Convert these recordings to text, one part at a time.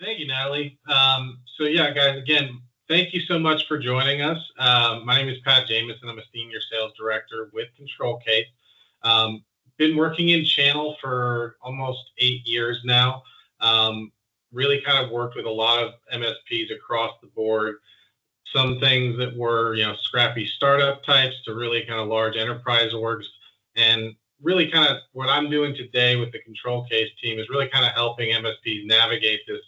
Thank you, Natalie. So yeah, guys, again, thank you so much for joining us. My name is Pat Jamison. I'm a senior sales director with Control Case. Been working in channel for almost 8 years now. Really kind of worked with a lot of MSPs across the board. Some things that were, scrappy startup types to really kind of large enterprise orgs. And really kind of what I'm doing today with the Control Case team is really kind of helping MSPs navigate this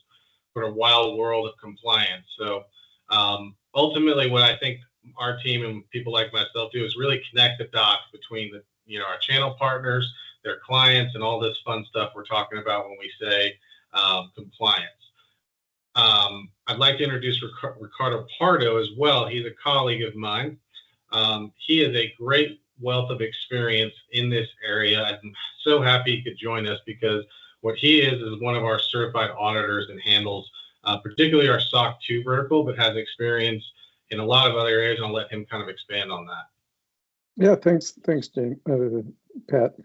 sort of wild world of compliance. So ultimately, what I think our team and people like myself do is really connect the dots between our channel partners, their clients, and all this fun stuff we're talking about when we say compliance. I'd like to introduce Ricardo Pardo as well. He's a colleague of mine. He is a great wealth of experience in this area. I'm so happy he could join us because what he is one of our certified auditors and handles particularly our SOC 2 vertical, but has experience in a lot of other areas, and I'll let him kind of expand on that. Yeah, thanks, James, Pat.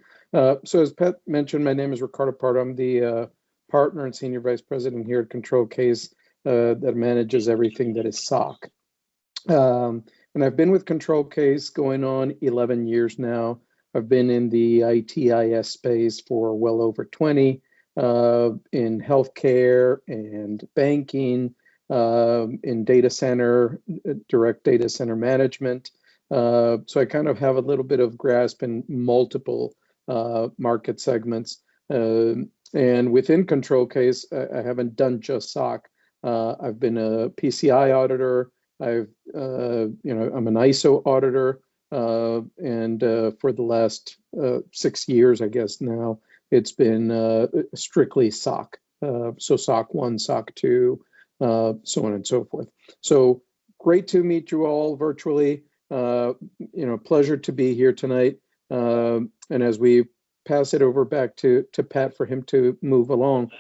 So as Pat mentioned, my name is Ricardo Pardo. I'm the partner and senior vice president here at Control Case that manages everything that is SOC. And I've been with Control Case going on 11 years now. I've been in the ITIS space for well over 20, in healthcare and banking, in data center, direct data center management. So I kind of have a little bit of grasp in multiple market segments. And within Control Case, I haven't done just SOC. I've been a PCI auditor. I'm an ISO auditor, and for the last 6 years, I guess now, it's been strictly SOC. So SOC 1, SOC 2, so on and so forth. So great to meet you all virtually. Pleasure to be here tonight. And as we pass it over back to Pat for him to move along,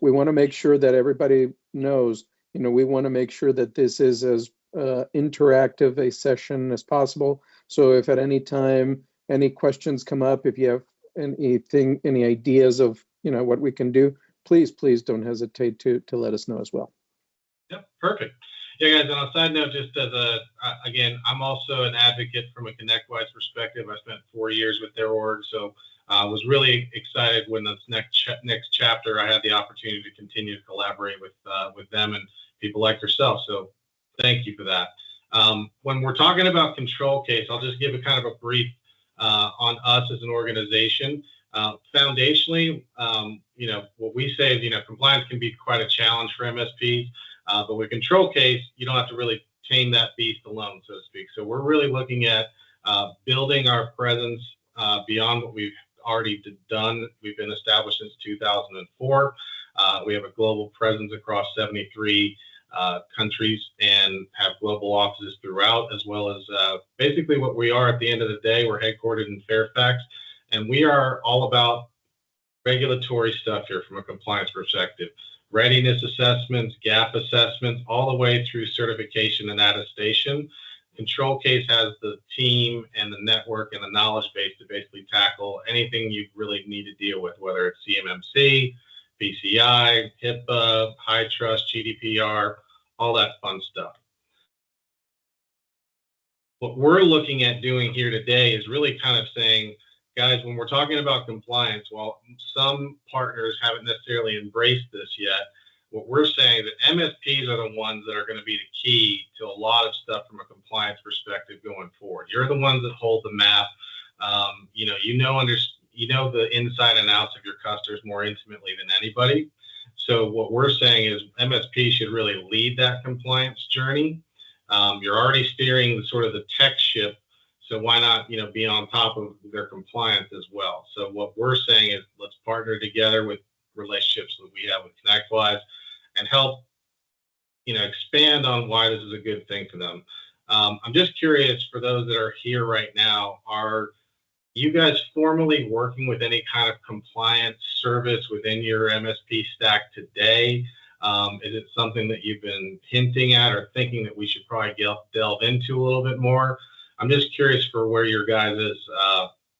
we want to make sure that everybody knows, we want to make sure that this is as interactive a session as possible. So if at any time any questions come up, if you have any ideas of what we can do, please don't hesitate to let us know as well. Yep, perfect. Yeah, guys, on a side note, just as again, I'm also an advocate from a ConnectWise perspective. I spent 4 years with their org, so I was really excited when this next chapter I had the opportunity to continue to collaborate with them and people like yourself. So thank you for that. When we're talking about Control Case, I'll just give a kind of a brief on us as an organization. Foundationally, what we say is, compliance can be quite a challenge for MSPs, but with Control Case, you don't have to really tame that beast alone, so to speak. So we're really looking at building our presence beyond what we've already done. We've been established since 2004. We have a global presence across 73 countries and have global offices throughout, as well as basically what we are at the end of the day. We're headquartered in Fairfax, and we are all about regulatory stuff here from a compliance perspective. Readiness assessments, gap assessments, all the way through certification and attestation. Control Case has the team and the network and the knowledge base to basically tackle anything you really need to deal with, whether it's CMMC, PCI, HIPAA, high trust, GDPR, all that fun stuff. What we're looking at doing here today is really kind of saying, guys, when we're talking about compliance, while some partners haven't necessarily embraced this yet, what we're saying is that MSPs are the ones that are going to be the key to a lot of stuff from a compliance perspective going forward. You're the ones that hold the map. You know the inside and outs of your customers more intimately than anybody. So what we're saying is MSP should really lead that compliance journey. You're already steering the tech ship, so why not be on top of their compliance as well? So what we're saying is let's partner together with relationships that we have with ConnectWise and help expand on why this is a good thing for them. I'm just curious, for those that are here right now, are you guys formally working with any kind of compliance service within your MSP stack today? Is it something that you've been hinting at or thinking that we should probably delve into a little bit more? I'm just curious for where your guys'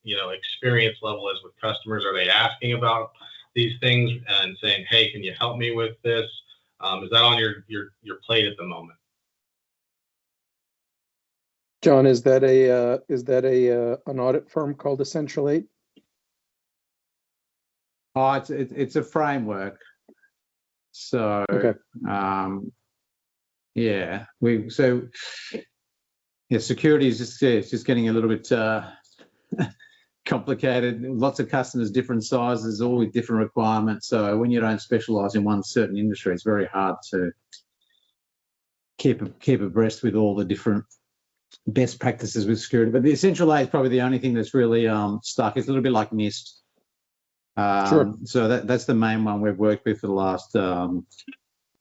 experience level is with customers. Are they asking about these things and saying, hey, can you help me with this? Is that on your plate at the moment? John, is that an audit firm called Essential 8? Oh, it's a framework. So Okay. Yeah, security is just getting a little bit complicated. Lots of customers, different sizes, all with different requirements. So when you don't specialize in one certain industry, it's very hard to keep abreast with all the different best practices with security. But the Essential 8 is probably the only thing that's really stuck. It's a little bit like NIST. Sure. So that's the main one we've worked with for the last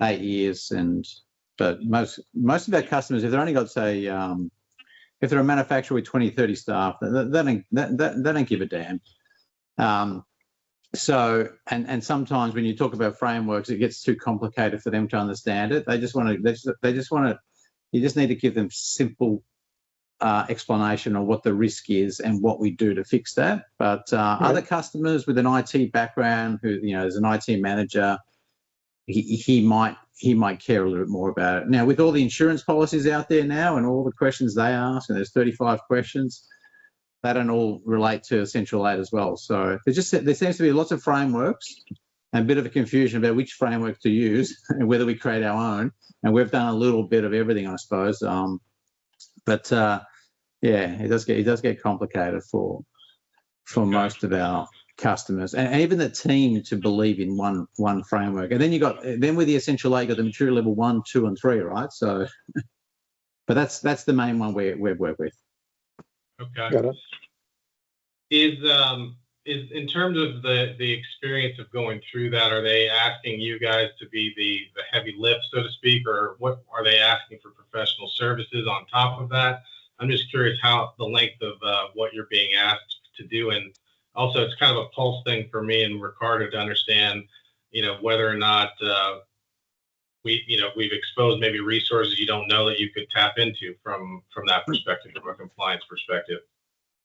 8 years. But most of our customers, if they've only got, say, if they're a manufacturer with 20, 30 staff, they don't give a damn. So sometimes when you talk about frameworks, it gets too complicated for them to understand it. They just want to. You just need to give them simple explanation of what the risk is and what we do to fix that. But other customers with an IT background, who is an IT manager, he might care a little bit more about it. Now, with all the insurance policies out there now and all the questions they ask, and there's 35 questions, they don't all relate to Essential 8 as well. So there seems to be lots of frameworks and a bit of a confusion about which framework to use and whether we create our own. And we've done a little bit of everything, I suppose. It does get complicated for most of our customers, and even the team to believe in one framework. And then with the Essential 8, you got the maturity level 1, 2, and 3, right? So, but that's the main one we've worked with. Okay. Got it. Is in terms of the experience of going through that, are they asking you guys to be the heavy lift, so to speak, or what are they asking for professional services on top of that? I'm just curious how the length of what you're being asked to do, and also it's kind of a pulse thing for me and Ricardo to understand, whether or not we've exposed maybe resources you don't know that you could tap into from that perspective, from a compliance perspective.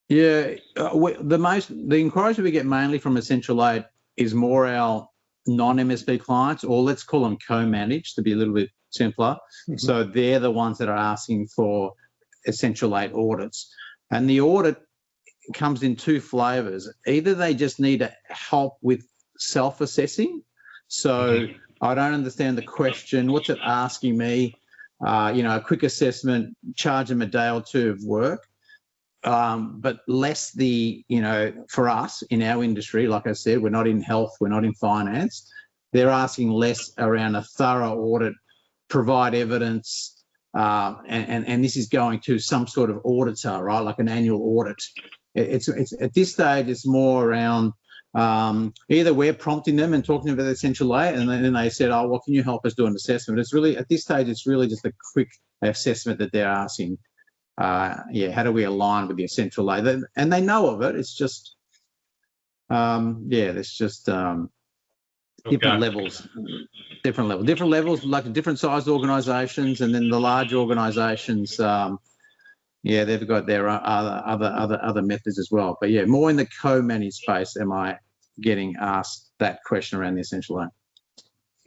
Yeah, the inquiries we get mainly from Essential 8 is more our non-MSP clients, or let's call them co-managed to be a little bit simpler. Mm-hmm. So they're the ones that are asking for Essential 8 audits, and the audit comes in two flavors. Either they just need help with self-assessing, so I don't understand the question, what's it asking me, a quick assessment, charge them a day or two of work, but less for us in our industry, like I said, we're not in health, we're not in finance, they're asking less around a thorough audit, provide evidence, and this is going to some sort of auditor, right? Like an annual audit. It's at this stage, it's more around either we're prompting them and talking about the Essential 8, and then they said, "Oh, well, can you help us do an assessment?" It's really at this stage, it's really just a quick assessment that they're asking. How do we align with the Essential 8? And they know of it. It's just, there's just different levels, like different sized organisations, and then the large organisations, they've got their other methods as well. But more in the co-managed space, am I getting asked that question around the Essential 8?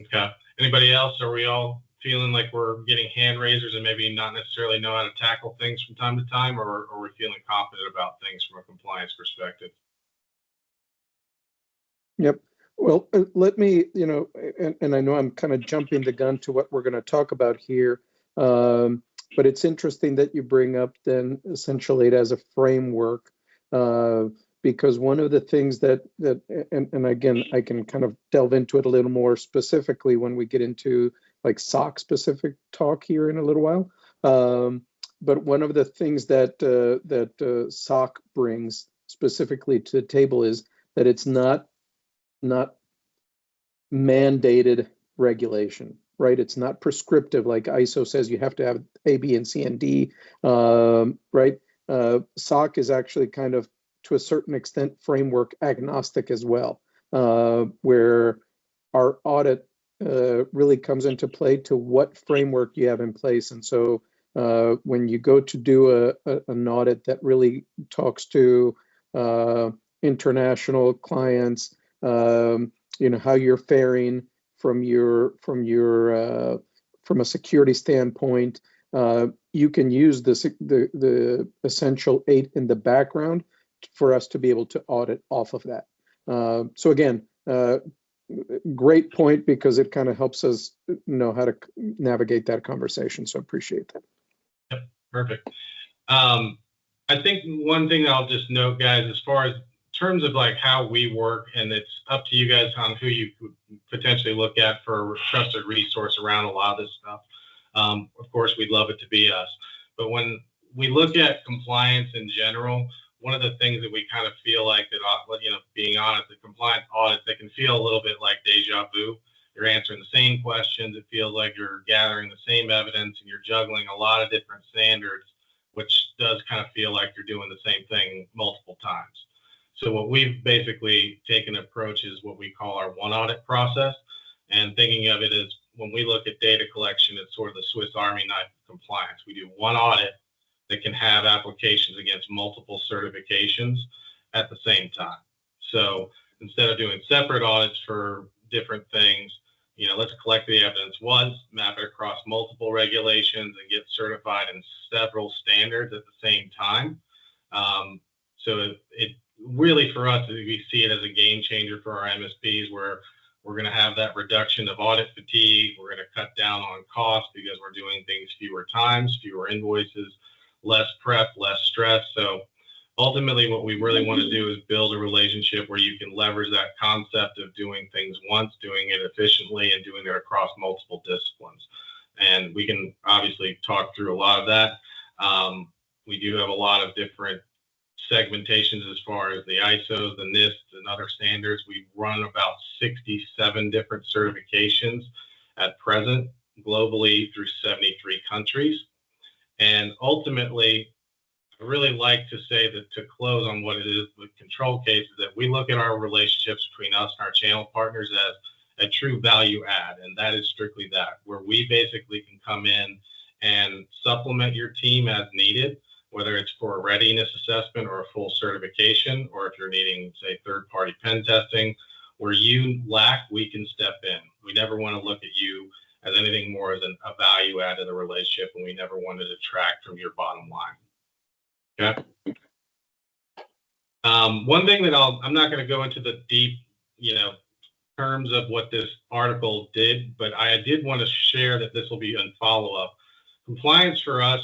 Okay. Anybody else? Are we all feeling like we're getting hand raisers and maybe not necessarily know how to tackle things from time to time, or are we feeling confident about things from a compliance perspective? Yep. Well, let me, and I know I'm kind of jumping the gun to what we're going to talk about here, but it's interesting that you bring up then Essential 8 as a framework, because one of the things that and again, I can kind of delve into it a little more specifically when we get into like SOC specific talk here in a little while. But one of the things that SOC brings specifically to the table is that it's not mandated regulation, right? It's not prescriptive like ISO says you have to have A, B, and C, and D, right? SOC is actually kind of, to a certain extent, framework agnostic as well, where our audit really comes into play to what framework you have in place. And so when you go to do an audit that really talks to international clients, how you're faring from a security standpoint. You can use the Essential 8 in the background for us to be able to audit off of that. So again, great point, because it kind of helps us know how to navigate that conversation. So appreciate that. Yep, perfect. I think one thing I'll just note, guys, as far as terms of like how we work, and it's up to you guys on who you could potentially look at for a trusted resource around a lot of this stuff. Of course, we'd love it to be us. But when we look at compliance in general, one of the things that we kind of feel like that, being honest, the compliance audits, they can feel a little bit like deja vu. You're answering the same questions. It feels like you're gathering the same evidence, and you're juggling a lot of different standards, which does kind of feel like you're doing the same thing multiple times. So what we've basically taken an approach is what we call our one audit process. And thinking of it as when we look at data collection, it's sort of the Swiss Army knife of compliance. We do one audit that can have applications against multiple certifications at the same time. So instead of doing separate audits for different things, let's collect the evidence once, map it across multiple regulations, and get certified in several standards at the same time. So it really, for us, we see it as a game changer for our MSPs, where we're going to have that reduction of audit fatigue. We're going to cut down on costs because we're doing things fewer times, fewer invoices, less prep, less stress. So ultimately, what we really want to do is build a relationship where you can leverage that concept of doing things once, doing it efficiently, and doing it across multiple disciplines. And we can obviously talk through a lot of that. We do have a lot of different segmentations as far as the ISOs, the NIST, and other standards. We run about 67 different certifications at present, globally through 73 countries. And ultimately, I really like to say that, to close on what it is with control cases, that we look at our relationships between us and our channel partners as a true value add. And that is strictly that, where we basically can come in and supplement your team as needed, whether it's for a readiness assessment or a full certification, or if you're needing, say, third-party pen testing. Where you lack, we can step in. We never want to look at you as anything more than a value add to the relationship, and we never want to detract from your bottom line. Okay. One thing that I'm not going to go into the deep, terms of what this article did, but I did want to share that this will be in follow-up. Compliance for us,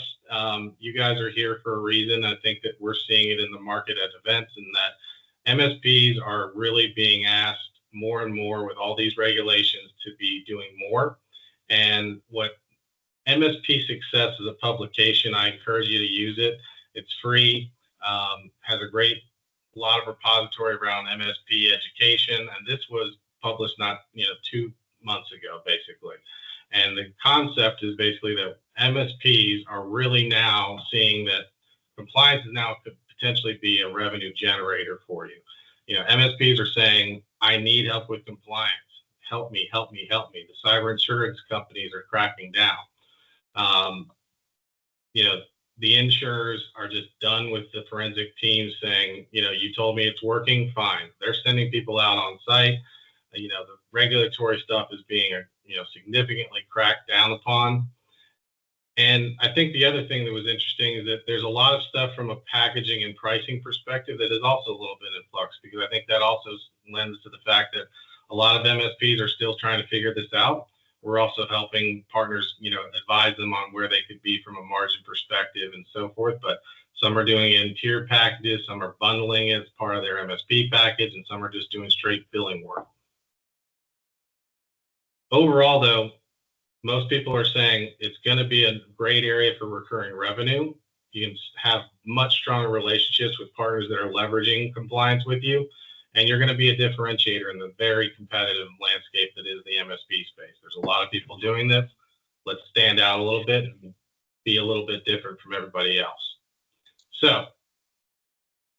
you guys are here for a reason. I think that we're seeing it in the market at events, and that MSPs are really being asked more and more with all these regulations to be doing more. And what MSP Success is a publication. I encourage you to use it. It's free, has a great lot of repository around MSP education. And this was published not 2 months ago, basically. And the concept is basically that MSPs are really now seeing that compliance is now could potentially be a revenue generator for you. MSPs are saying, I need help with compliance. Help me, help me, help me. The cyber insurance companies are cracking down. The insurers are just done with the forensic teams saying, you told me it's working, fine. They're sending people out on site. The regulatory stuff is being, significantly cracked down upon. And I think the other thing that was interesting is that there's a lot of stuff from a packaging and pricing perspective that is also a little bit in flux, because I think that also lends to the fact that a lot of MSPs are still trying to figure this out. We're also helping partners, advise them on where they could be from a margin perspective and so forth. But some are doing it in tier packages, some are bundling it as part of their MSP package, and some are just doing straight billing work. Overall, though, most people are saying it's going to be a great area for recurring revenue. You can have much stronger relationships with partners that are leveraging compliance with you, and you're going to be a differentiator in the very competitive landscape that is the MSP space. There's a lot of people doing this. Let's stand out a little bit and be a little bit different from everybody else. So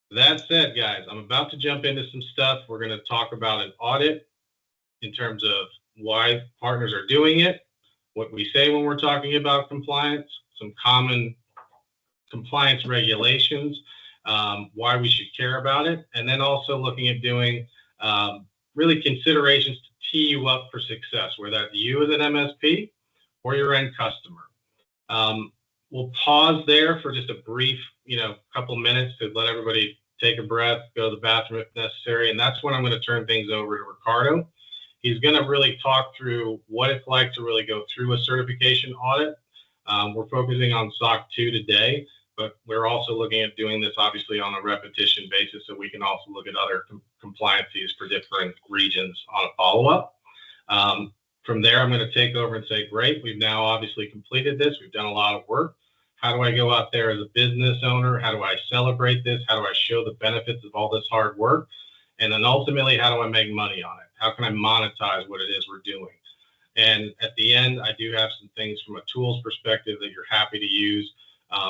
that said, guys, I'm about to jump into some stuff. We're going to talk about an audit in terms of why partners are doing it, what we say when we're talking about compliance, some common compliance regulations, why we should care about it, and then also looking at doing really considerations to tee you up for success, whether that's you as an MSP or your end customer. We'll pause there for just a brief, couple minutes to let everybody take a breath, go to the bathroom if necessary. And that's when I'm going to turn things over to Ricardo. He's going to really talk through what it's like to really go through a certification audit. We're focusing on SOC 2 today, but we're also looking at doing this obviously on a repetition basis, so we can also look at other compliances for different regions on a follow-up. From there, I'm going to take over and say, great, we've now obviously completed this. We've done a lot of work. How do I go out there as a business owner? How do I celebrate this? How do I show the benefits of all this hard work? And then ultimately, how do I make money on it? How can I monetize what it is we're doing? And at the end, I do have some things from a tools perspective that you're happy to use.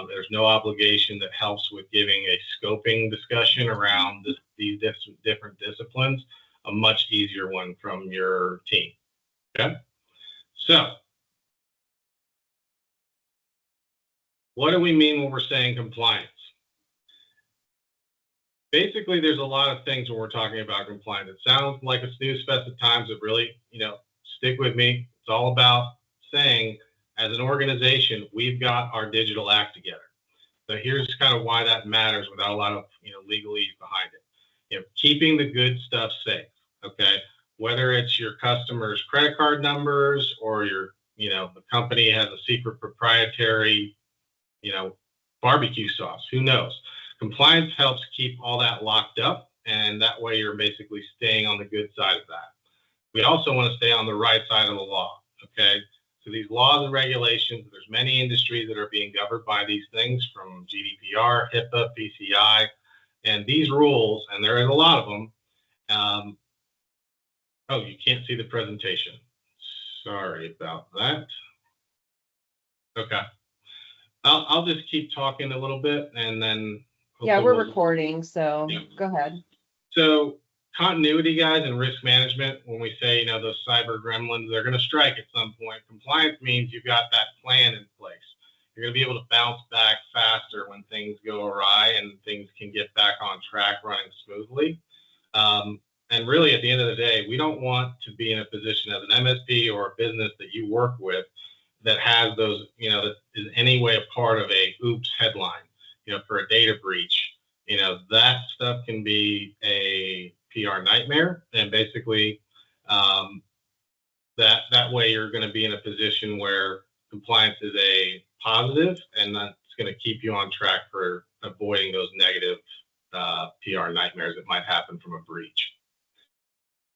There's no obligation that helps with giving a scoping discussion around these different disciplines, a much easier one from your team. Okay? So, what do we mean when we're saying compliance? Basically, there's a lot of things when we're talking about compliance. It sounds like a snooze fest at times, but really, stick with me. It's all about saying, as an organization, we've got our digital act together. So here's kind of why that matters without a lot of, legalese behind it. Keeping the good stuff safe, okay? Whether it's your customers' credit card numbers or the company has a secret proprietary, barbecue sauce, who knows? Compliance helps keep all that locked up, and that way you're basically staying on the good side of that. We also want to stay on the right side of the law, okay? So these laws and regulations, there's many industries that are being governed by these things, from GDPR, HIPAA, PCI, and these rules, and there is a lot of them. Oh, you can't see the presentation. Sorry about that. Okay. I'll just keep talking a little bit, and then yeah, we're recording, so yeah. Go ahead. So continuity, guys, and risk management, when we say, those cyber gremlins, they're going to strike at some point. Compliance means you've got that plan in place. You're going to be able to bounce back faster when things go awry and things can get back on track running smoothly. And really, at the end of the day, we don't want to be in a position as an MSP or a business that you work with that has those, that is any way a part of a oops headline, for a data breach. That stuff can be a PR nightmare, and basically that way you're going to be in a position where compliance is a positive, and that's going to keep you on track for avoiding those negative PR nightmares that might happen from a breach.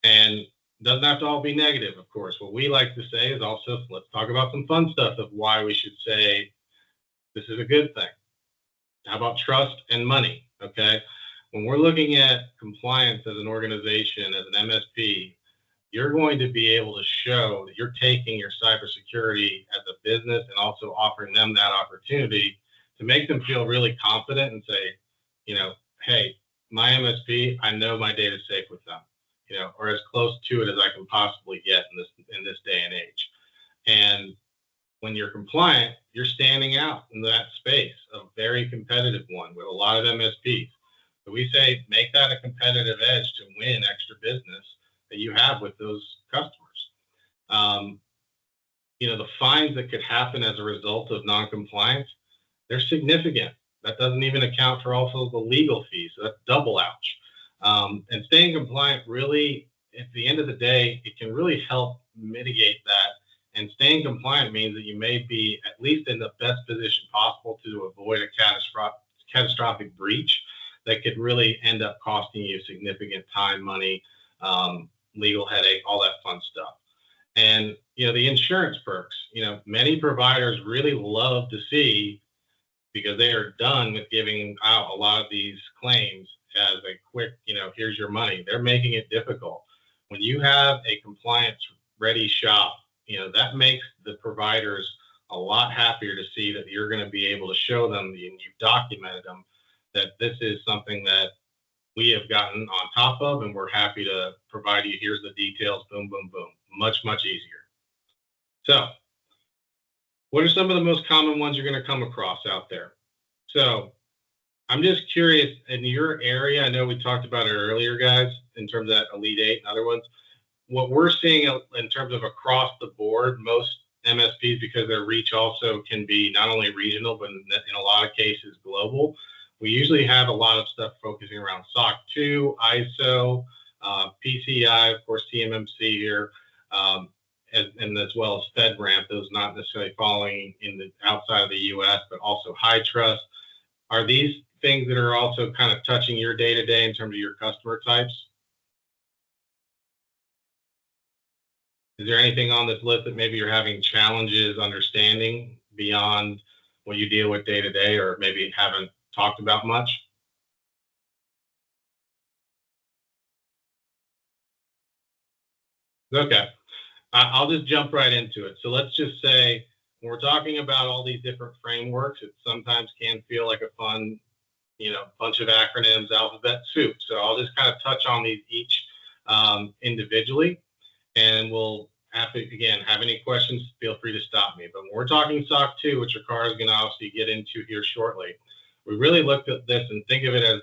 And it doesn't have to all be negative, of course. What we like to say is also, let's talk about some fun stuff of why we should say this is a good thing. How about trust and money? Okay. When we're looking at compliance as an organization, as an MSP, you're going to be able to show that you're taking your cybersecurity as a business and also offering them that opportunity to make them feel really confident and say, hey, my MSP, I know my data's safe with them, or as close to it as I can possibly get in this day and age. And when you're compliant, you're standing out in that space, a very competitive one with a lot of MSPs. So we say, make that a competitive edge to win extra business that you have with those customers. The fines that could happen as a result of non-compliance, they're significant. That doesn't even account for also the legal fees. So that's double ouch. And staying compliant really, at the end of the day, it can really help mitigate that. And staying compliant means that you may be at least in the best position possible to avoid a catastrophic breach that could really end up costing you significant time, money, legal headache, all that fun stuff. And, the insurance perks, many providers really love to see, because they are done with giving out a lot of these claims as a quick, here's your money. They're making it difficult. When you have a compliance ready shop, that makes the providers a lot happier to see that you're going to be able to show them, and you've documented them, that this is something that we have gotten on top of, and we're happy to provide you. Here's the details, boom, boom, boom. Much, much easier. So what are some of the most common ones you're going to come across out there? So I'm just curious, in your area, I know we talked about it earlier, guys, in terms of that Elite 8 and other ones. what we're seeing in terms of across the board, most MSPs, because their reach also can be not only regional, but in a lot of cases global. We usually have a lot of stuff focusing around SOC 2, ISO, PCI, of course, CMMC here, and as well as FedRAMP, those not necessarily falling in the outside of the U.S., but also high trust. Are these things that are also kind of touching your day-to-day in terms of your customer types? Is there anything on this list that maybe you're having challenges understanding beyond what you deal with day to day, or maybe haven't talked about much? Okay, I'll just jump right into it. So let's just say when we're talking about all these different frameworks, it sometimes can feel like a fun, bunch of acronyms, alphabet soup. So I'll just kind of touch on these each individually. And we'll have any questions, feel free to stop me. But when we're talking SOC 2, which Ricardo is going to obviously get into here shortly, we really looked at this and think of it as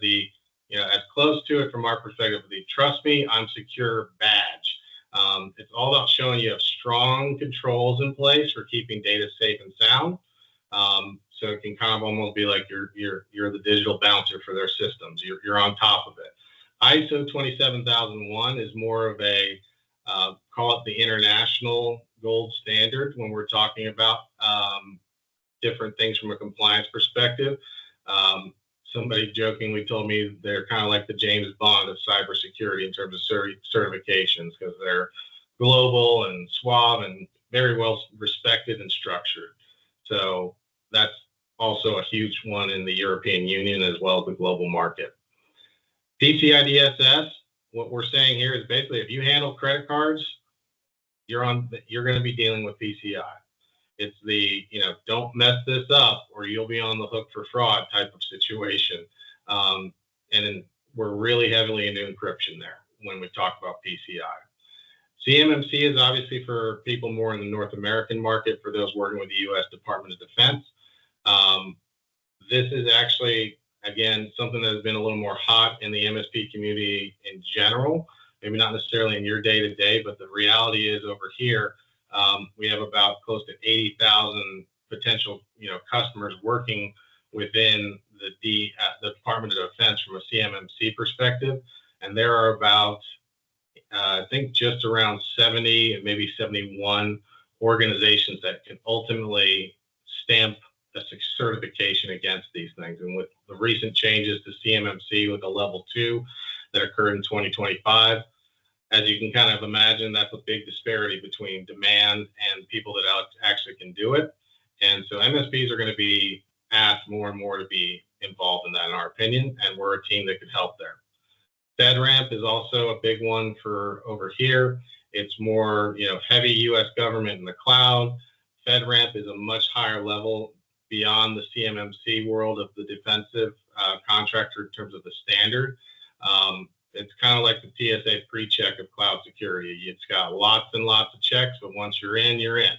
as close to it from our perspective, the trust me, I'm secure badge. It's all about showing you have strong controls in place for keeping data safe and sound. So it can kind of almost be like you're the digital bouncer for their systems. You're on top of it. ISO 27001 is more of a call it the international gold standard when we're talking about different things from a compliance perspective. Somebody jokingly told me they're kind of like the James Bond of cybersecurity in terms of certifications, because they're global and suave and very well respected and structured. So that's also a huge one in the European Union as well as the global market. PCI DSS, what we're saying here is basically if you handle credit cards, you're going to be dealing with PCI. It's the, don't mess this up or you'll be on the hook for fraud type of situation. And then we're really heavily into encryption there when we talk about PCI. CMMC is obviously for people more in the North American market, for those working with the U.S. Department of Defense. This is actually, again, something that has been a little more hot in the MSP community in general, maybe not necessarily in your day-to-day, but the reality is over here, we have about close to 80,000 potential, customers working within the Department of Defense from a CMMC perspective. And there are about, I think just around 70 and maybe 71 organizations that can ultimately stamp a certification against these things. And with the recent changes to CMMC with a level 2 that occurred in 2025, as you can kind of imagine, that's a big disparity between demand and people that actually can do it. And so MSPs are going to be asked more and more to be involved in that, in our opinion, and we're a team that can help there. FedRAMP is also a big one for over here. It's more, heavy U.S. government in the cloud. FedRAMP is a much higher level beyond the CMMC world of the defensive contractor in terms of the standard. It's kind of like the TSA pre-check of cloud security. It's got lots and lots of checks, but once you're in, you're in.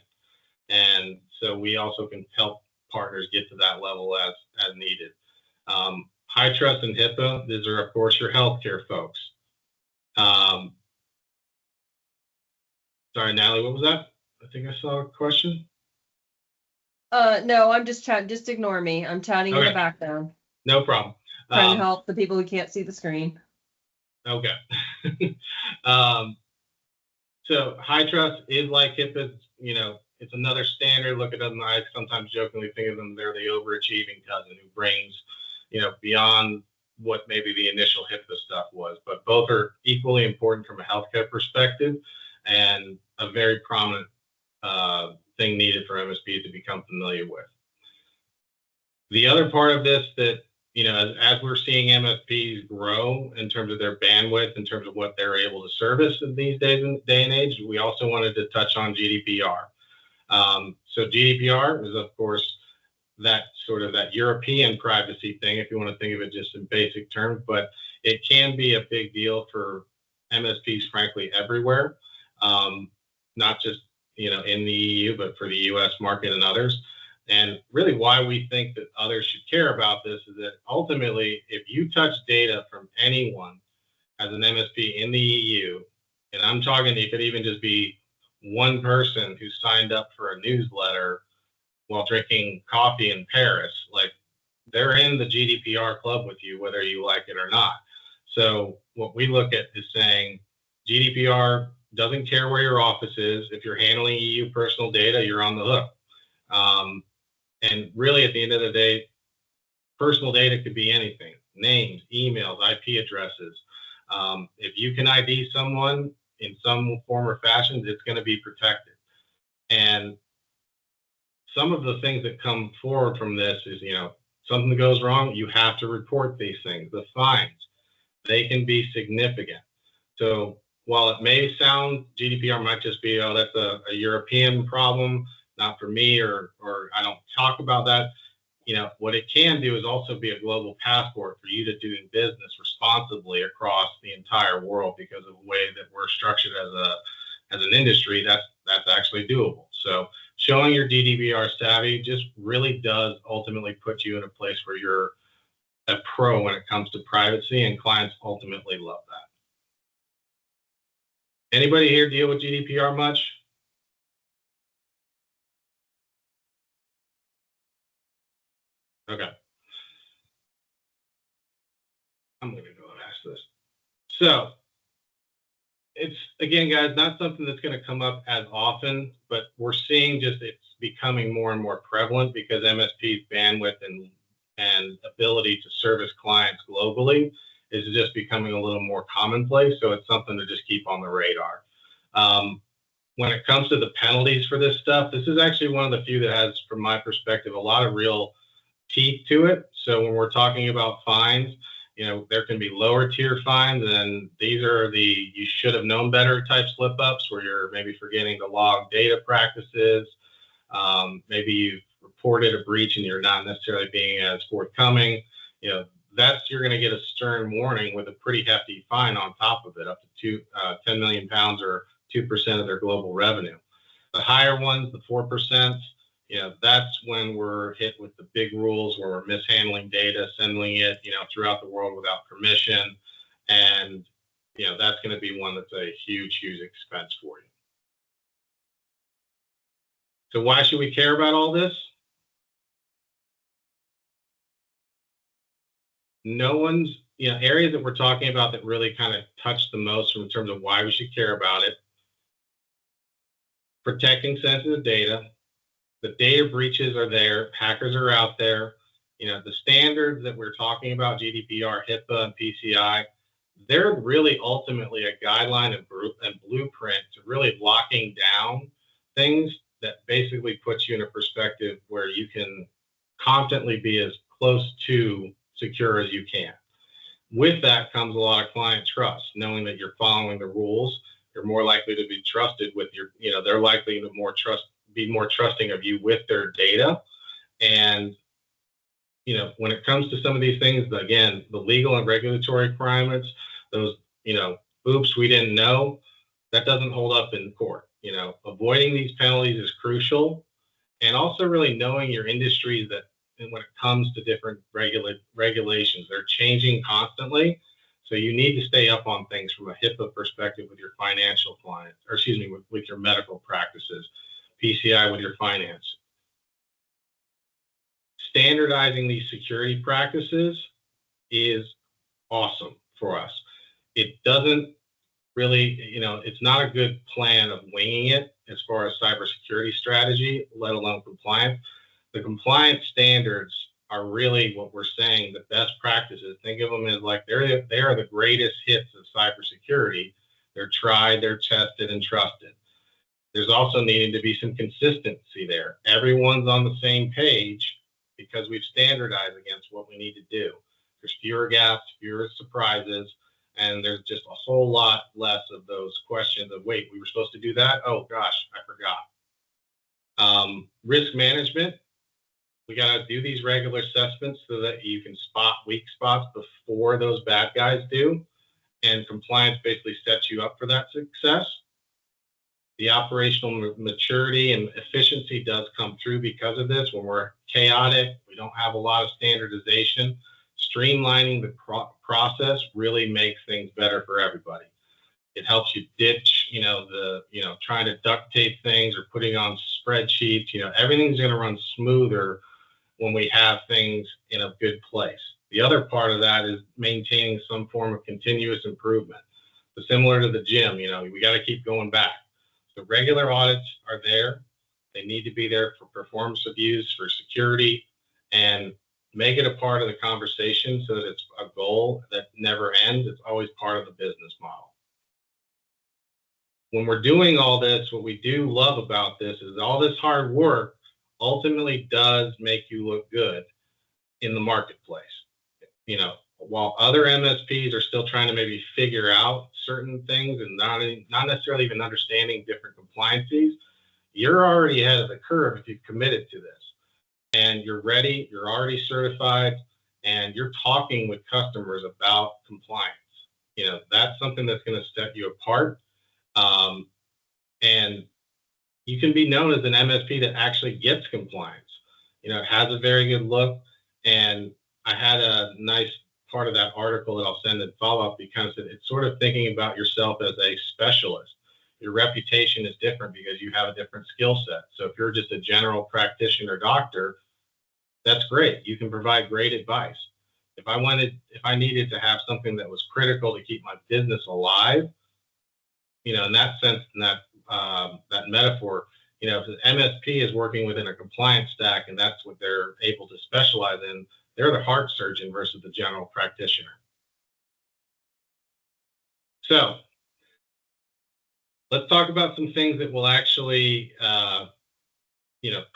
And so we also can help partners get to that level as needed. High trust and HIPAA, these are, of course, your healthcare folks. Sorry, Natalie, what was that? I think I saw a question. No, I'm just chatting. Just ignore me. I'm chatting in the background. No problem. Trying to help the people who can't see the screen. Okay. So high trust is like HIPAA, it's another standard. Look at them. I sometimes jokingly think of them, they're the overachieving cousin who brings, beyond what maybe the initial HIPAA stuff was. But both are equally important from a healthcare perspective and a very prominent thing needed for MSPs to become familiar with. The other part of this that, as we're seeing MSPs grow in terms of their bandwidth, in terms of what they're able to service in these day and age, we also wanted to touch on GDPR. So GDPR is, of course, that sort of that European privacy thing, if you want to think of it just in basic terms, but it can be a big deal for MSPs, frankly, everywhere, not just, in the EU, but for the US market and others. And really why we think that others should care about this is that ultimately, if you touch data from anyone as an MSP in the EU, And I'm talking, it could even just be one person who signed up for a newsletter while drinking coffee in Paris. Like, they're in the GDPR club with you, whether you like it or not. So what we look at is saying GDPR doesn't care where your office is. If you're handling EU personal data, you're on the hook. And really, at the end of the day, personal data could be anything: names, emails, IP addresses. If you can ID someone in some form or fashion, it's going to be protected. And some of the things that come forward from this is, something goes wrong, you have to report these things. The fines, they can be significant. So while it may sound, GDPR might just be, oh, that's a European problem, not for me, or I don't talk about that. What it can do is also be a global passport for you to do business responsibly across the entire world, because of the way that we're structured as an industry. That's actually doable. So showing your GDPR savvy just really does ultimately put you in a place where you're a pro when it comes to privacy, and clients ultimately love that. Anybody here deal with GDPR much? Okay. I'm going to go and ask this. So it's, again, guys, not something that's going to come up as often, but we're seeing just it's becoming more and more prevalent, because MSP's bandwidth and ability to service clients globally is just becoming a little more commonplace. So it's something to just keep on the radar. When it comes to the penalties for this stuff, this is actually one of the few that has, from my perspective, a lot of real teeth to it. So when we're talking about fines, there can be lower tier fines, and these are the you should have known better type slip ups, where you're maybe forgetting to log data practices. Maybe you've reported a breach and you're not necessarily being as forthcoming. You're going to get a stern warning with a pretty hefty fine on top of it, up to 10 million pounds, or 2% of their global revenue. The higher ones, the 4%, that's when we're hit with the big rules, where we're mishandling data, sending it, throughout the world without permission. And, that's going to be one that's a huge, huge expense for you. So why should we care about all this? No one's, areas that we're talking about that really kind of touch the most in terms of why we should care about it: protecting sensitive data. The data breaches are there. Hackers are out there. The standards that we're talking about, GDPR, HIPAA, and PCI, they're really ultimately a guideline and blueprint to really locking down things that basically puts you in a perspective where you can confidently be as close to secure as you can. With that comes a lot of client trust, knowing that you're following the rules. You're more likely to be trusted with your, they're likely to be more trusting of you with their data. And, when it comes to some of these things, again, the legal and regulatory requirements, those, oops, we didn't know, that doesn't hold up in court. Avoiding these penalties is crucial. And also really knowing your industries, that when it comes to different regulations, they're changing constantly. So you need to stay up on things from a HIPAA perspective with your financial clients, or with your medical practices, PCI with your finance. Standardizing these security practices is awesome for us. It doesn't really, it's not a good plan of winging it as far as cybersecurity strategy, let alone compliance. The compliance standards are really what we're saying the best practices. Think of them as like they are the greatest hits of cybersecurity. They're tried, they're tested, and trusted. There's also needing to be some consistency there. Everyone's on the same page, because we've standardized against what we need to do. There's fewer gaps, fewer surprises, and there's just a whole lot less of those questions of, wait, we were supposed to do that? Oh gosh, I forgot. Risk management. We got to do these regular assessments so that you can spot weak spots before those bad guys do. And compliance basically sets you up for that success. The operational maturity and efficiency does come through because of this. When we're chaotic, we don't have a lot of standardization. Streamlining the process really makes things better for everybody. It helps you ditch, trying to duct tape things or putting on spreadsheets. Everything's going to run smoother when we have things in a good place. The other part of that is maintaining some form of continuous improvement. So similar to the gym, we got to keep going back. The regular audits are there. They need to be there for performance reviews, for security, and make it a part of the conversation so that it's a goal that never ends. It's always part of the business model. When we're doing all this, what we do love about this is all this hard work ultimately does make you look good in the marketplace. While other MSPs are still trying to maybe figure out certain things and not necessarily even understanding different compliance fees, you're already ahead of the curve if you've committed to this. And you're ready, you're already certified, and you're talking with customers about compliance. That's something that's going to set you apart. And you can be known as an MSP that actually gets compliance. It has a very good look. And I had a nice part of that article that I'll send in follow-up because it's sort of thinking about yourself as a specialist. Your reputation is different because you have a different skill set. So if you're just a general practitioner doctor, that's great. You can provide great advice. If I needed to have something that was critical to keep my business alive, in that sense, in that metaphor, if the MSP is working within a compliance stack and that's what they're able to specialize in, they're the heart surgeon versus the general practitioner. So let's talk about some things that will actually,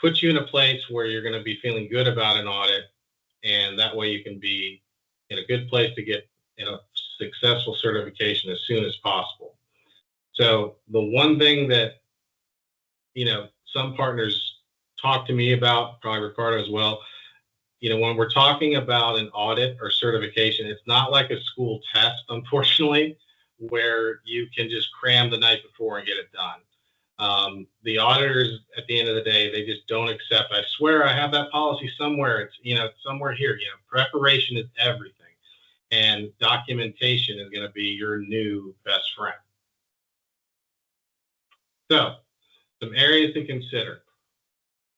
put you in a place where you're going to be feeling good about an audit, and that way you can be in a good place to get successful certification as soon as possible. So the one thing that, some partners talk to me about, probably Ricardo as well, when we're talking about an audit or certification, it's not like a school test, unfortunately, where you can just cram the night before and get it done. The auditors, at the end of the day, they just don't accept. I swear I have that policy somewhere. It's, somewhere here. Preparation is everything. And documentation is going to be your new best friend. So, some areas to consider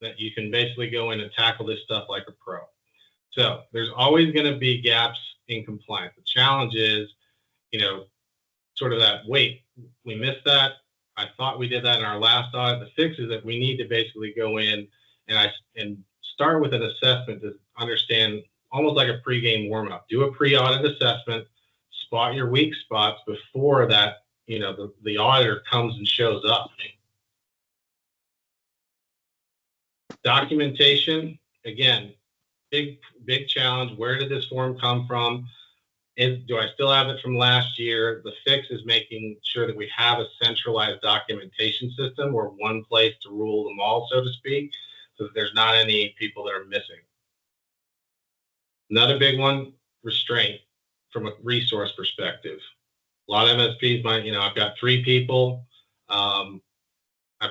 that you can basically go in and tackle this stuff like a pro. So, there's always going to be gaps in compliance. The challenge is, sort of that, wait, we missed that. I thought we did that in our last audit. The fix is that we need to basically go in and start with an assessment to understand, almost like a pregame warm-up. Do a pre-audit assessment, spot your weak spots before that, the auditor comes and shows up. Documentation, again, big challenge. Where did this form come from? Do I still have it from last year? The fix is making sure that we have a centralized documentation system or one place to rule them all, so to speak, so that there's not any people that are missing. Another big one, restraint from a resource perspective. A lot of MSPs might, I've got 3 people, I've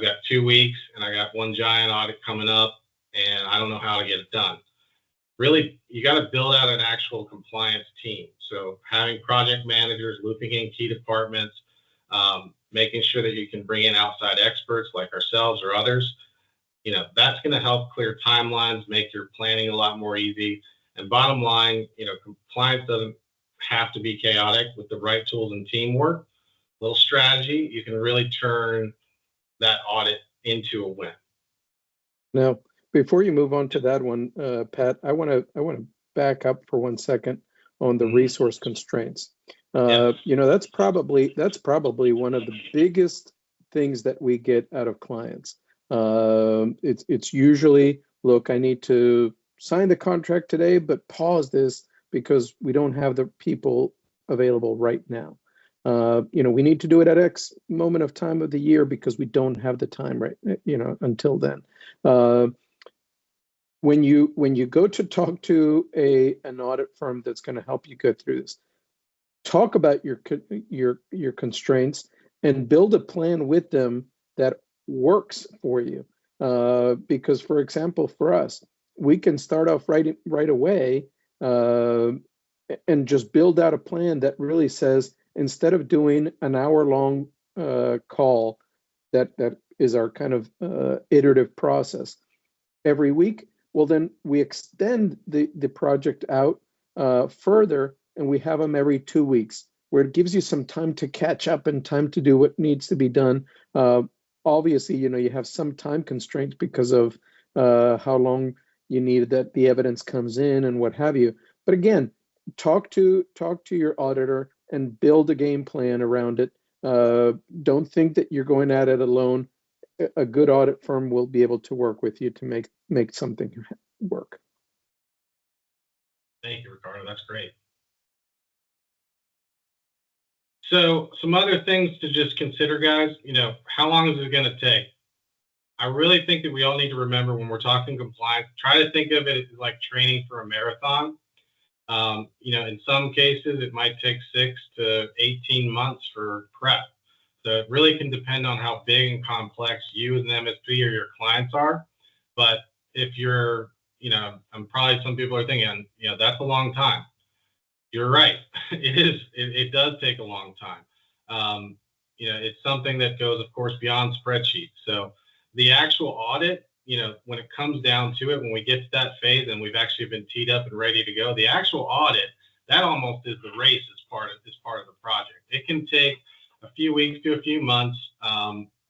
got 2 weeks, and I got one giant audit coming up, and I don't know how to get it done. Really, you got to build out an actual compliance team. So having project managers, looping in key departments, making sure that you can bring in outside experts like ourselves or others, that's going to help clear timelines, make your planning a lot more easy. And bottom line, compliance doesn't have to be chaotic. With the right tools and teamwork, little strategy, you can really turn that audit into a win. Now, before you move on to that one, Pat, I want to back up for 1 second on the resource constraints. That's probably one of the biggest things that we get out of clients. It's usually, look, I need to sign the contract today, but pause this because we don't have the people available right now. We need to do it at X moment of time of the year because we don't have the time right, until then. When you go to talk to an audit firm that's going to help you go through this, talk about your constraints and build a plan with them that works for you. Because, for example, for us, we can start off right away and just build out a plan that really says, instead of doing an hour-long call that is our kind of iterative process every week, well, then we extend the project out further, and we have them every 2 weeks, where it gives you some time to catch up and time to do what needs to be done. Obviously, you have some time constraints because of how long you need that the evidence comes in and what have you. But again, talk to your auditor and build a game plan around it. Don't think that you're going at it alone. A good audit firm will be able to work with you to make something work. Thank you, Ricardo. That's great. So some other things to just consider, guys. How long is it going to take? I really think that we all need to remember when we're talking compliance, try to think of it as like training for a marathon. In some cases, it might take 6 to 18 months for prep. So it really can depend on how big and complex you as an MSP or your clients are. But if you're, I'm probably some people are thinking, that's a long time. You're right. It is. It does take a long time. It's something that goes, of course, beyond spreadsheets. So the actual audit, when it comes down to it, when we get to that phase and we've actually been teed up and ready to go, the actual audit, that almost is the race as part of the project. It can take a few weeks to a few months,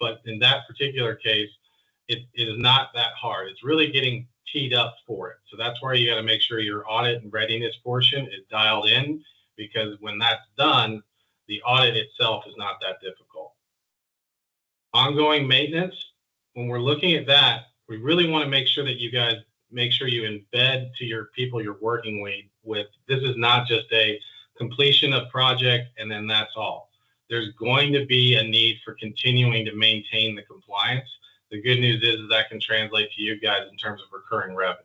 but in that particular case, it is not that hard. It's really getting teed up for it. So that's where you got to make sure your audit and readiness portion is dialed in, because when that's done, the audit itself is not that difficult. Ongoing maintenance, when we're looking at that, we really want to make sure that you guys make sure you embed to your people you're working with. This is not just a completion of project and then that's all. There's going to be a need for continuing to maintain the compliance. The good news is that can translate to you guys in terms of recurring revenue.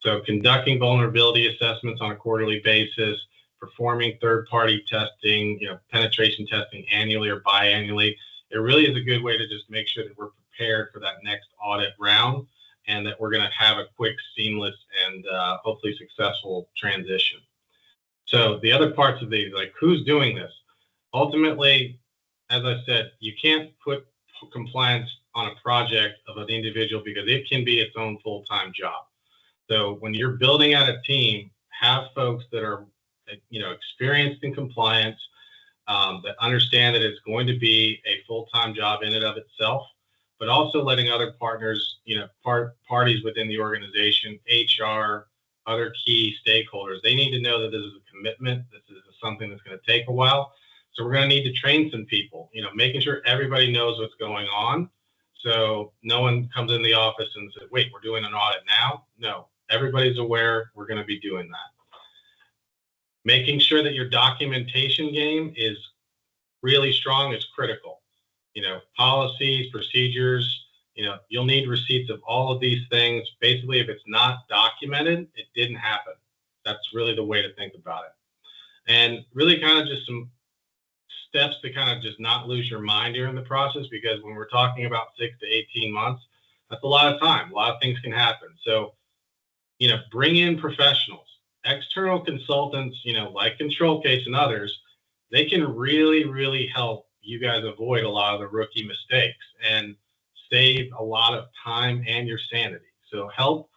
So conducting vulnerability assessments on a quarterly basis, performing third-party testing, penetration testing annually or biannually. It really is a good way to just make sure that we're prepared for that next audit round and that we're going to have a quick, seamless, and hopefully successful transition. So the other parts of these, like who's doing this? Ultimately, as I said, you can't put compliance on a project of an individual because it can be its own full-time job. So when you're building out a team, have folks that are experienced in compliance, that understand that it's going to be a full-time job in and of itself, but also letting other partners, parties within the organization, HR, other key stakeholders, they need to know that this is a commitment. This is something that's going to take a while. So we're going to need to train some people, making sure everybody knows what's going on. So no one comes in the office and says, wait, we're doing an audit now. No, everybody's aware we're going to be doing that. Making sure that your documentation game is really strong is critical. Policies, procedures, you'll need receipts of all of these things. Basically, if it's not documented, it didn't happen. That's really the way to think about it. And really kind of just some steps to kind of just not lose your mind during the process, because when we're talking about 6 to 18 months, that's a lot of time. A lot of things can happen. So, bring in professionals, external consultants, like Control Case and others. They can really, really help you guys avoid a lot of the rookie mistakes and save a lot of time and your sanity. So help,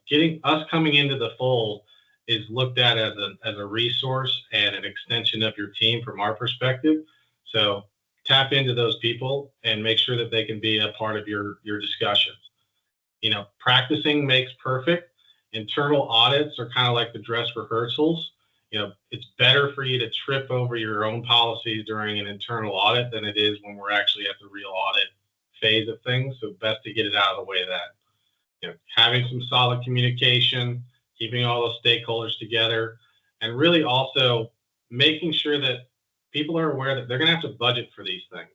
getting us coming into the fold is looked at as a resource and an extension of your team from our perspective. So tap into those people and make sure that they can be a part of your discussions. Practicing makes perfect. Internal audits are kind of like the dress rehearsals. It's better for you to trip over your own policies during an internal audit than it is when we're actually at the real audit phase of things. So best to get it out of the way then. Having some solid communication, keeping all those stakeholders together, and really also making sure that people are aware that they're going to have to budget for these things.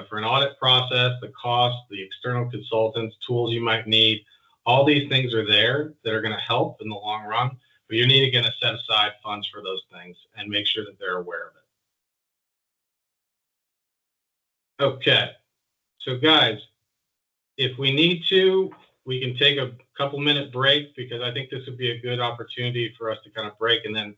For an audit process, the cost, the external consultants, tools you might need, all these things are there that are going to help in the long run. But you need to get to set aside funds for those things and make sure that they're aware of it. Okay. So guys, if we need to, we can take a couple-minute break, because I think this would be a good opportunity for us to kind of break and then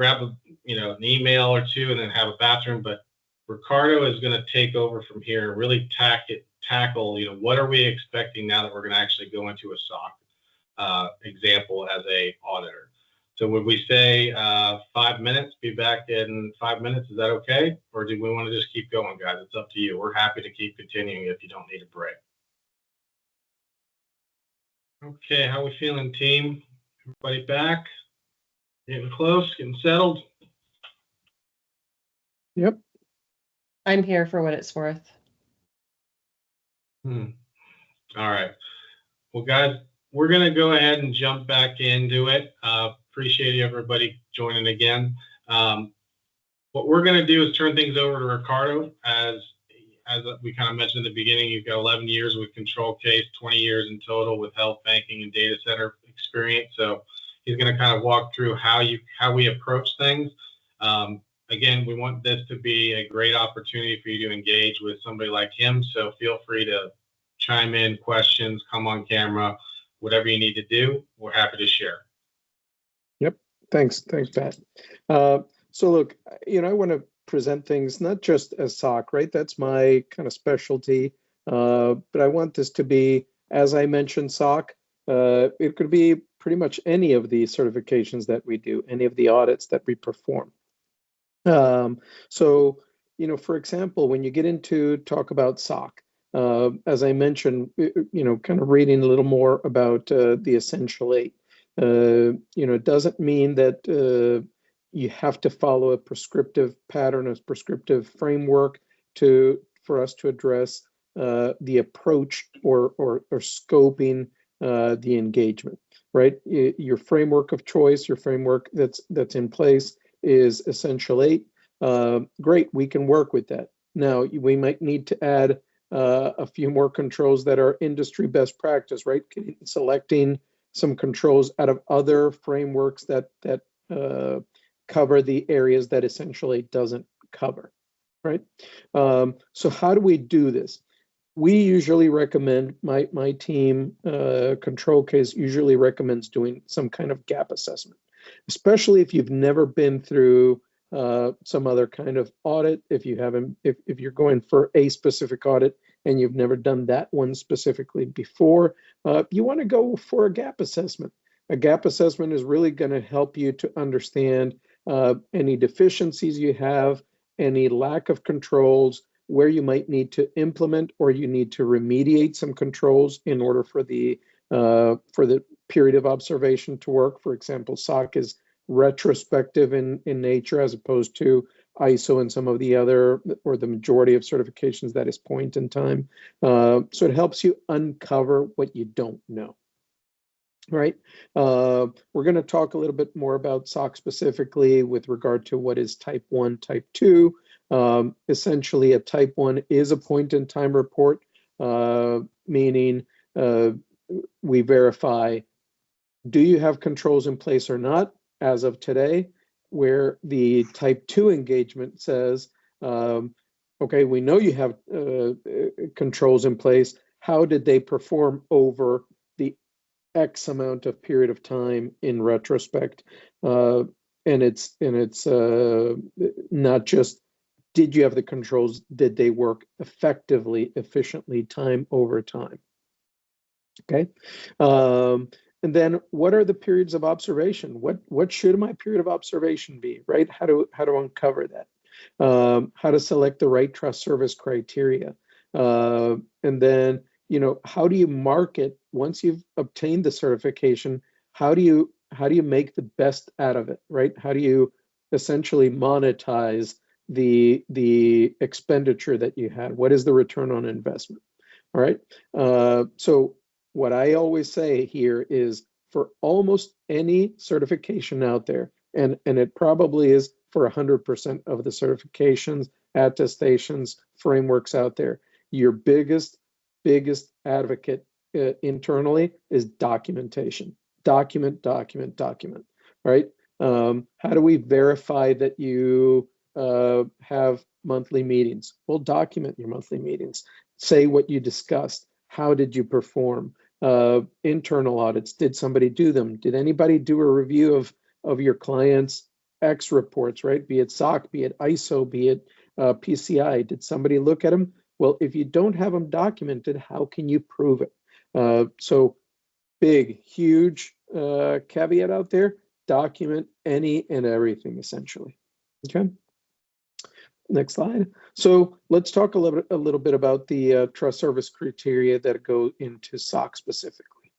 grab a, an email or two and then have a bathroom. But Ricardo is going to take over from here and really tackle, what are we expecting now that we're going to actually go into a SOC example as a auditor. So would we say 5 minutes, be back in 5 minutes? Is that okay? Or do we want to just keep going, guys? It's up to you. We're happy to keep continuing if you don't need a break. Okay, how we feeling, team? Everybody back? Getting close, getting settled? Yep. I'm here for what it's worth. All right. Well, guys, we're going to go ahead and jump back into it. Appreciate everybody joining again. What we're going to do is turn things over to Ricardo. As we kind of mentioned at the beginning, you've got 11 years with Control Case, 20 years in total with health, banking, and data center experience. So he's going to kind of walk through how we approach things. Again, we want this to be a great opportunity for you to engage with somebody like him. So feel free to chime in, questions, come on camera, whatever you need to do. We're happy to share. Yep. Thanks, Pat. So look, I want to present things not just as SOC, right? That's my kind of specialty. But I want this to be, as I mentioned, SOC. It could be pretty much any of the certifications that we do, any of the audits that we perform. So, for example, when you get into talk about SOC, as I mentioned, kind of reading a little more about the Essential 8, it doesn't mean that you have to follow a prescriptive pattern, a prescriptive framework for us to address the approach or scoping the engagement, right? Your framework of choice, your framework that's in place is Essential 8. Great, we can work with that. Now, we might need to add a few more controls that are industry best practice, right? Selecting some controls out of other frameworks that cover the areas that Essential 8 doesn't cover, right? So how do we do this? We usually recommend, my team, Control Case, usually recommends doing some kind of gap assessment, especially if you've never been through some other kind of audit. If you're going for a specific audit and you've never done that one specifically before, you want to go for a gap assessment. A gap assessment is really going to help you to understand any deficiencies you have, any lack of controls, where you might need to implement or you need to remediate some controls in order for the period of observation to work. For example, SOC is retrospective in nature as opposed to ISO and some of the other, or the majority of certifications, that is point in time. So it helps you uncover what you don't know. Right. We're going to talk a little bit more about SOC specifically with regard to what is type 1, type 2. Essentially, a type 1 is a point-in-time report, meaning we verify, do you have controls in place or not as of today, where the type 2 engagement says, okay, we know you have controls in place. How did they perform over the X amount of period of time in retrospect? And it's not just, did you have the controls? Did they work effectively, efficiently, time over time? Okay. And then what are the periods of observation? What should my period of observation be, right? How to uncover that? How to select the right trust service criteria? And then, how do you market once you've obtained the certification? How do you make the best out of it, right? How do you essentially monetize the expenditure that you had? What is the return on investment? All right. So what I always say here is, for almost any certification out there, and it probably is for 100% of the certifications, attestations, frameworks out there, your biggest advocate internally is documentation. Document, right? How do we verify that you have monthly meetings? Well, document your monthly meetings. Say what you discussed. How did you perform? Internal audits, did somebody do them? Did anybody do a review of your clients' X reports, right? Be it SOC, be it ISO, be it PCI. Did somebody look at them? Well, if you don't have them documented, how can you prove it? So big, huge caveat out there, document any and everything essentially, okay? Next slide. So let's talk a little bit about the trust service criteria that go into SOC specifically.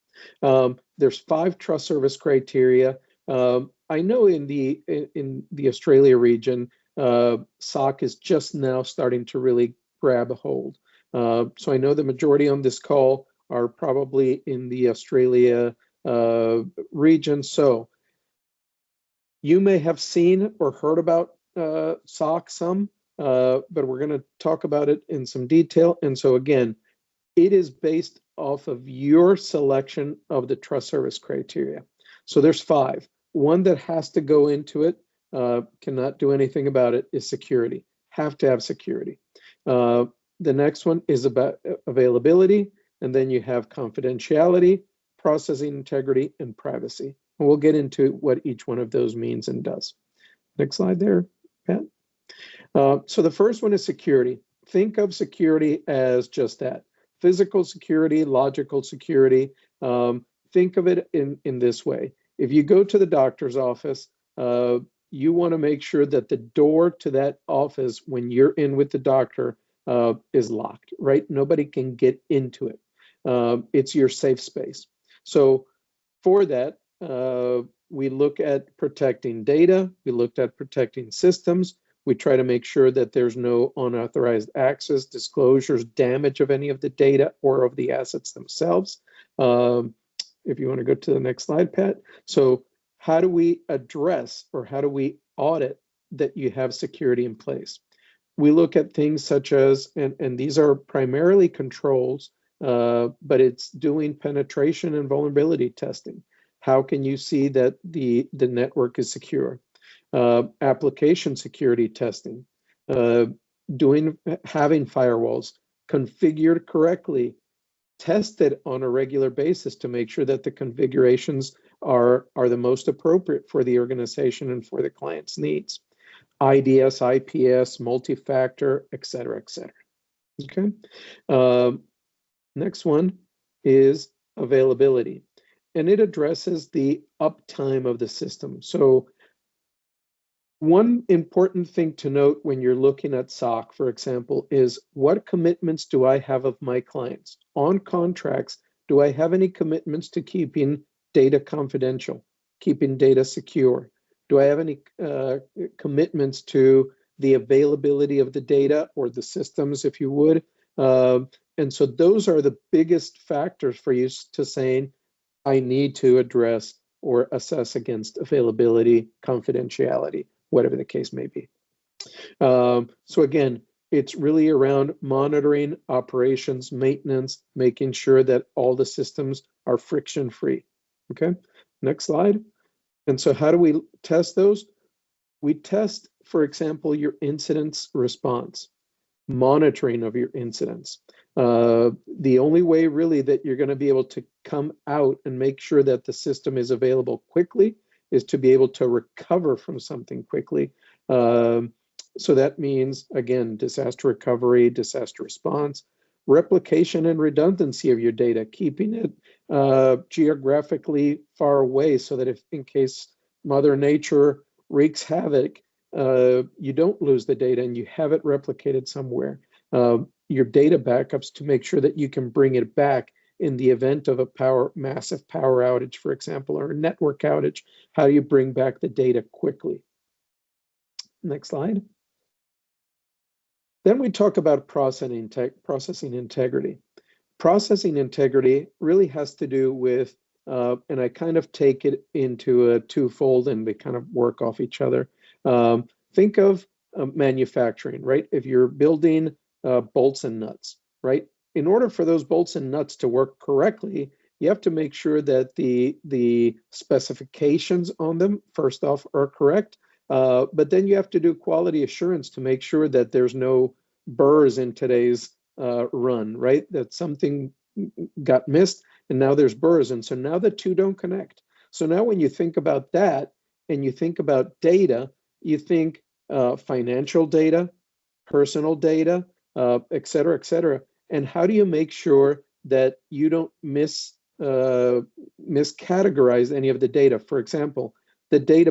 There's 5 trust service criteria. I know in the Australia region, SOC is just now starting to really grab a hold. So I know the majority on this call are probably in the Australia region. So you may have seen or heard about SOC some, but we're going to talk about it in some detail. And so again, it is based off of your selection of the trust service criteria. So there's 5. One that has to go into it, cannot do anything about it, is security. Have to have security. The next one is about availability, and then you have confidentiality, processing integrity, and privacy. And we'll get into what each one of those means and does. Next slide there, Pat. So the first one is security. Think of security as just that. Physical security, logical security. Think of it in this way. If you go to the doctor's office, you want to make sure that the door to that office when you're in with the doctor is locked, right? Nobody can get into it. It's your safe space. So for that, we look at protecting data. We looked at protecting systems. We try to make sure that there's no unauthorized access, disclosures, damage of any of the data or of the assets themselves. If you want to go to the next slide, Pat. So how do we address or how do we audit that you have security in place? We look at things such as, and these are primarily controls, but it's doing penetration and vulnerability testing. How can you see that the network is secure? Application security testing, having firewalls configured correctly, tested on a regular basis to make sure that the configurations are the most appropriate for the organization and for the client's needs. IDS, IPS, multi-factor, et cetera, et cetera. Okay. Next one is availability, and it addresses the uptime of the system. So one important thing to note when you're looking at SOC, for example, is what commitments do I have of my clients? On contracts, do I have any commitments to keeping data confidential, keeping data secure? Do I have any commitments to the availability of the data or the systems, if you would? And so those are the biggest factors for you to saying, I need to address or assess against availability, confidentiality, whatever the case may be. So again, it's really around monitoring operations, maintenance, making sure that all the systems are friction-free. Okay, next slide. And so how do we test those? We test, for example, your incidents response, monitoring of your incidents. The only way really that you're going to be able to come out and make sure that the system is available quickly is to be able to recover from something quickly. So that means, again, disaster recovery, disaster response, replication and redundancy of your data, keeping it geographically far away so that if in case Mother Nature wreaks havoc, you don't lose the data and you have it replicated somewhere. Your data backups to make sure that you can bring it back in the event of a massive power outage, for example, or a network outage. How do you bring back the data quickly? Next slide. Then we talk about processing integrity. Processing integrity really has to do with, and I kind of take it into a twofold and they kind of work off each other. Think of manufacturing, right? If you're building bolts and nuts, right? In order for those bolts and nuts to work correctly, you have to make sure that the specifications on them, first off, are correct. But then you have to do quality assurance to make sure that there's no burrs in today's run, right? That something got missed and now there's burrs. And so now the two don't connect. So now when you think about that, and you think about data, you think financial data, personal data, et cetera, et cetera. And how do you make sure that you don't miscategorize any of the data? For example, the date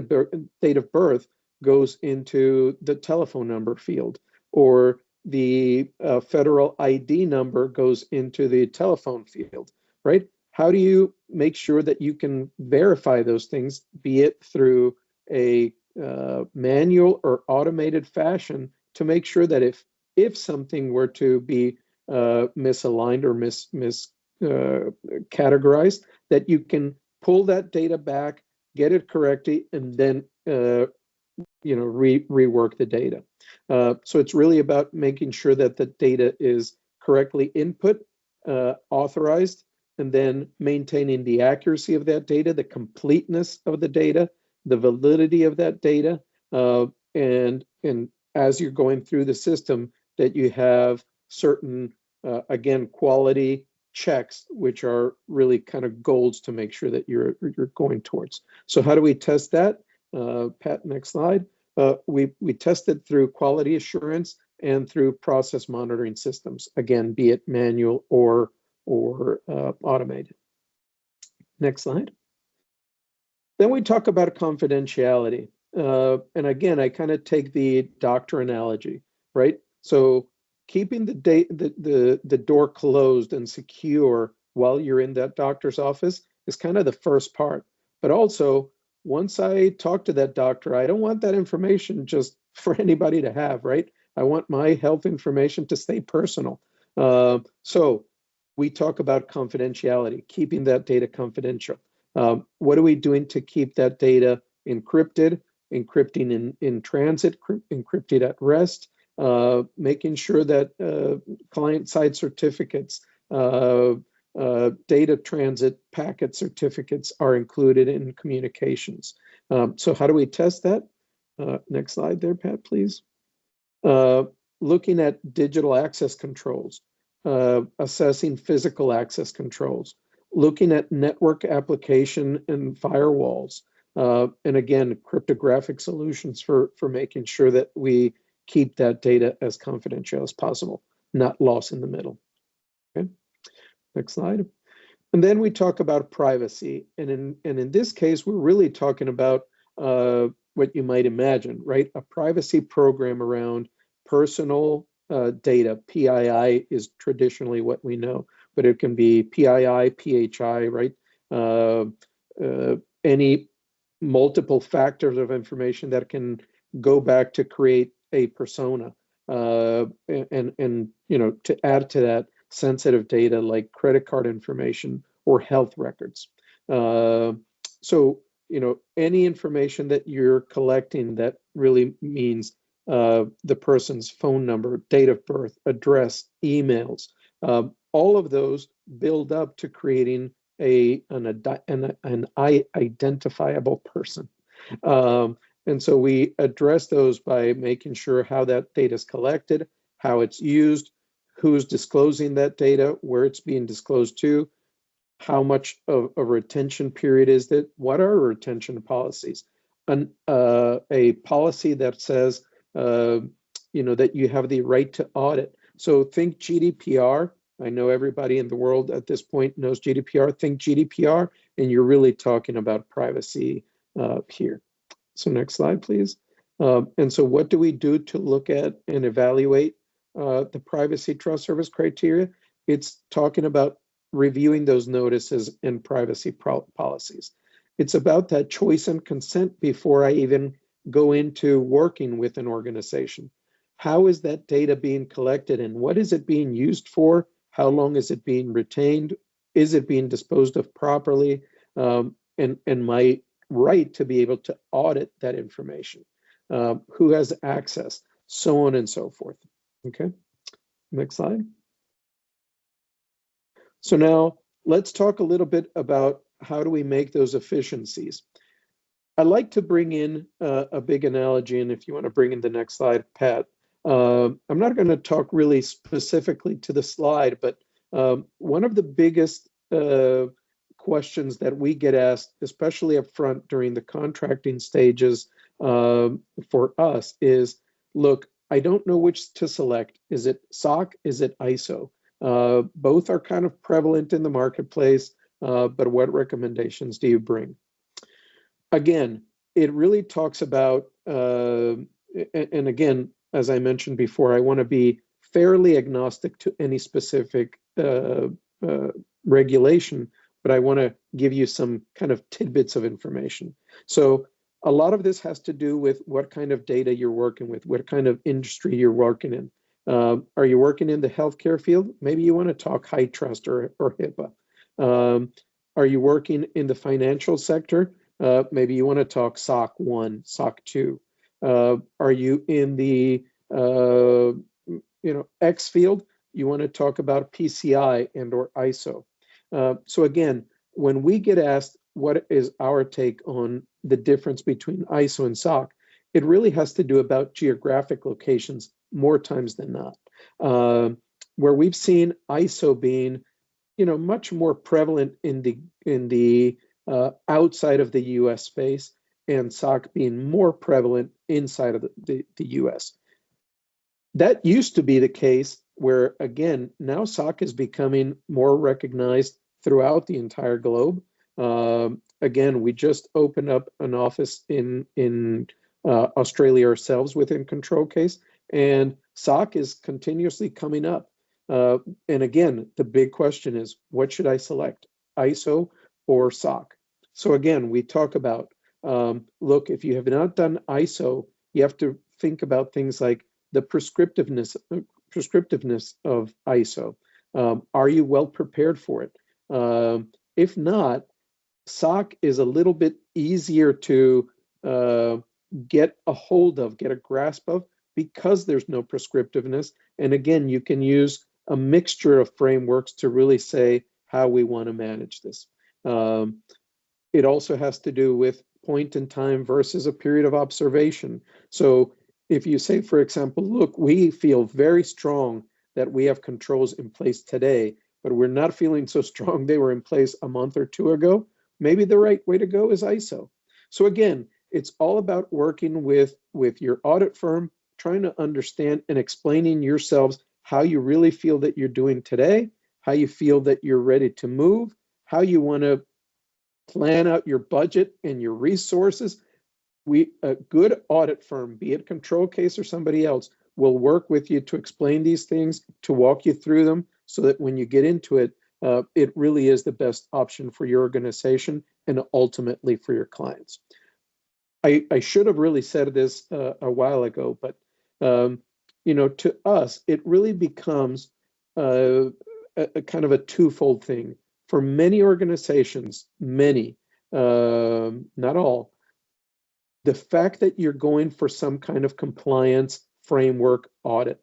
of birth goes into the telephone number field, or the federal ID number goes into the telephone field, right? How do you make sure that you can verify those things, be it through a manual or automated fashion, to make sure that if something were to be misaligned or categorized, that you can pull that data back, get it correctly, and then rework the data. So it's really about making sure that the data is correctly input, authorized, and then maintaining the accuracy of that data, the completeness of the data, the validity of that data, and as you're going through the system, that you have certain, again, quality checks, which are really kind of goals to make sure that you're going towards. So how do we test that? Pat, next slide. We test it through quality assurance and through process monitoring systems, again, be it manual or automated. Next slide. Then we talk about confidentiality. And again, I kind of take the doctor analogy, right? So keeping the door closed and secure while you're in that doctor's office is kind of the first part. But also, once I talk to that doctor, I don't want that information just for anybody to have, right? I want my health information to stay personal. So we talk about confidentiality, keeping that data confidential. What are we doing to keep that data encrypted, encrypting in transit, encrypted at rest, making sure that client-side certificates, data transit packet certificates are included in communications. So how do we test that? Next slide there, Pat, please. Looking at digital access controls, assessing physical access controls, looking at network application and firewalls, and again, cryptographic solutions for making sure that we keep that data as confidential as possible, not lost in the middle. Okay, next slide. And then we talk about privacy, and in this case, we're really talking about what you might imagine, right? A privacy program around personal data. PII is traditionally what we know, but it can be PII, PHI, right? Any multiple factors of information that can go back to create a persona, and to add to that, sensitive data like credit card information or health records. So any information that you're collecting that really means the person's phone number, date of birth, address, emails, all of those build up to creating an identifiable person. And so we address those by making sure how that data is collected, how it's used, who's disclosing that data, where it's being disclosed to, how much of a retention period is that, what are retention policies, a policy that says that you have the right to audit. So think GDPR. I know everybody in the world at this point knows GDPR. Think GDPR, and you're really talking about privacy here. So next slide, please. And so what do we do to look at and evaluate the privacy trust service criteria? It's talking about reviewing those notices and privacy policies. It's about that choice and consent before I even go into working with an organization. How is that data being collected, and what is it being used for? How long is it being retained? Is it being disposed of properly? And my right to be able to audit that information. Who has access? So on and so forth. Okay, next slide. So now let's talk a little bit about how do we make those efficiencies. I like to bring in a big analogy, and if you want to bring in the next slide, Pat. I'm not going to talk really specifically to the slide, but one of the biggest questions that we get asked, especially up front during the contracting stages for us is, look, I don't know which to select. Is it SOC? Is it ISO? Both are kind of prevalent in the marketplace, but what recommendations do you bring? Again, it really talks about, and again, as I mentioned before, I want to be fairly agnostic to any specific regulation, but I want to give you some kind of tidbits of information. So a lot of this has to do with what kind of data you're working with, what kind of industry you're working in. Are you working in the healthcare field? Maybe you want to talk high trust or HIPAA. Are you working in the financial sector? Maybe you want to talk SOC 1, SOC 2. Are you in the X field? You want to talk about PCI and or ISO. So again, when we get asked what is our take on the difference between ISO and SOC, it really has to do about geographic locations more times than not. Where we've seen ISO being, much more prevalent in the outside of the U.S. space, and SOC being more prevalent inside of the U.S. That used to be the case where, again, now SOC is becoming more recognized throughout the entire globe. Again, we just opened up an office in Australia ourselves within Control Case, and SOC is continuously coming up. And again, the big question is, what should I select, ISO or SOC? So again, we talk about, look, if you have not done ISO, you have to think about things like the prescriptiveness of ISO. Are you well prepared for it? If not, SOC is a little bit easier to get a hold of, get a grasp of, because there's no prescriptiveness. And again, you can use a mixture of frameworks to really say how we want to manage this. It also has to do with point in time versus a period of observation. So if you say, for example, look, we feel very strong that we have controls in place today, but we're not feeling so strong they were in place a month or two ago, maybe the right way to go is ISO. So again, it's all about working with your audit firm, trying to understand and explaining yourselves how you really feel that you're doing today, how you feel that you're ready to move, how you want to plan out your budget and your resources. A good audit firm, be it Control Case or somebody else, will work with you to explain these things, to walk you through them, so that when you get into it, it really is the best option for your organization and ultimately for your clients. I should have really said this a while ago, but to us, it really becomes a kind of a twofold thing. For many organizations, not all, the fact that you're going for some kind of compliance framework audit,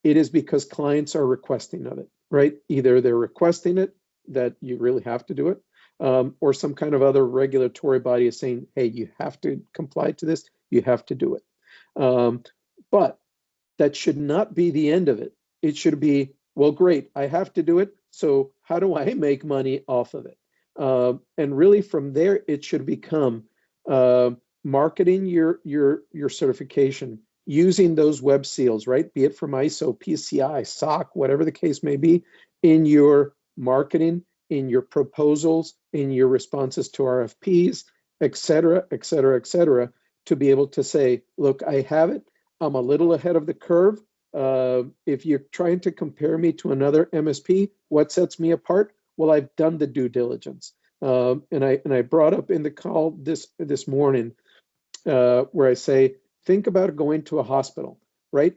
it is because clients are requesting of it, right? Either they're requesting it, that you really have to do it, or some kind of other regulatory body is saying, hey, you have to comply to this, you have to do it. But that should not be the end of it. It should be, well, great, I have to do it, so how do I make money off of it? And really from there, it should become marketing your certification, using those web seals, right? Be it from ISO, PCI, SOC, whatever the case may be, in your marketing, in your proposals, in your responses to RFPs, et cetera, et cetera, et cetera, to be able to say, look, I have it. I'm a little ahead of the curve. If you're trying to compare me to another MSP, what sets me apart? Well, I've done the due diligence. And I brought up in the call this morning where I say, think about going to a hospital, right?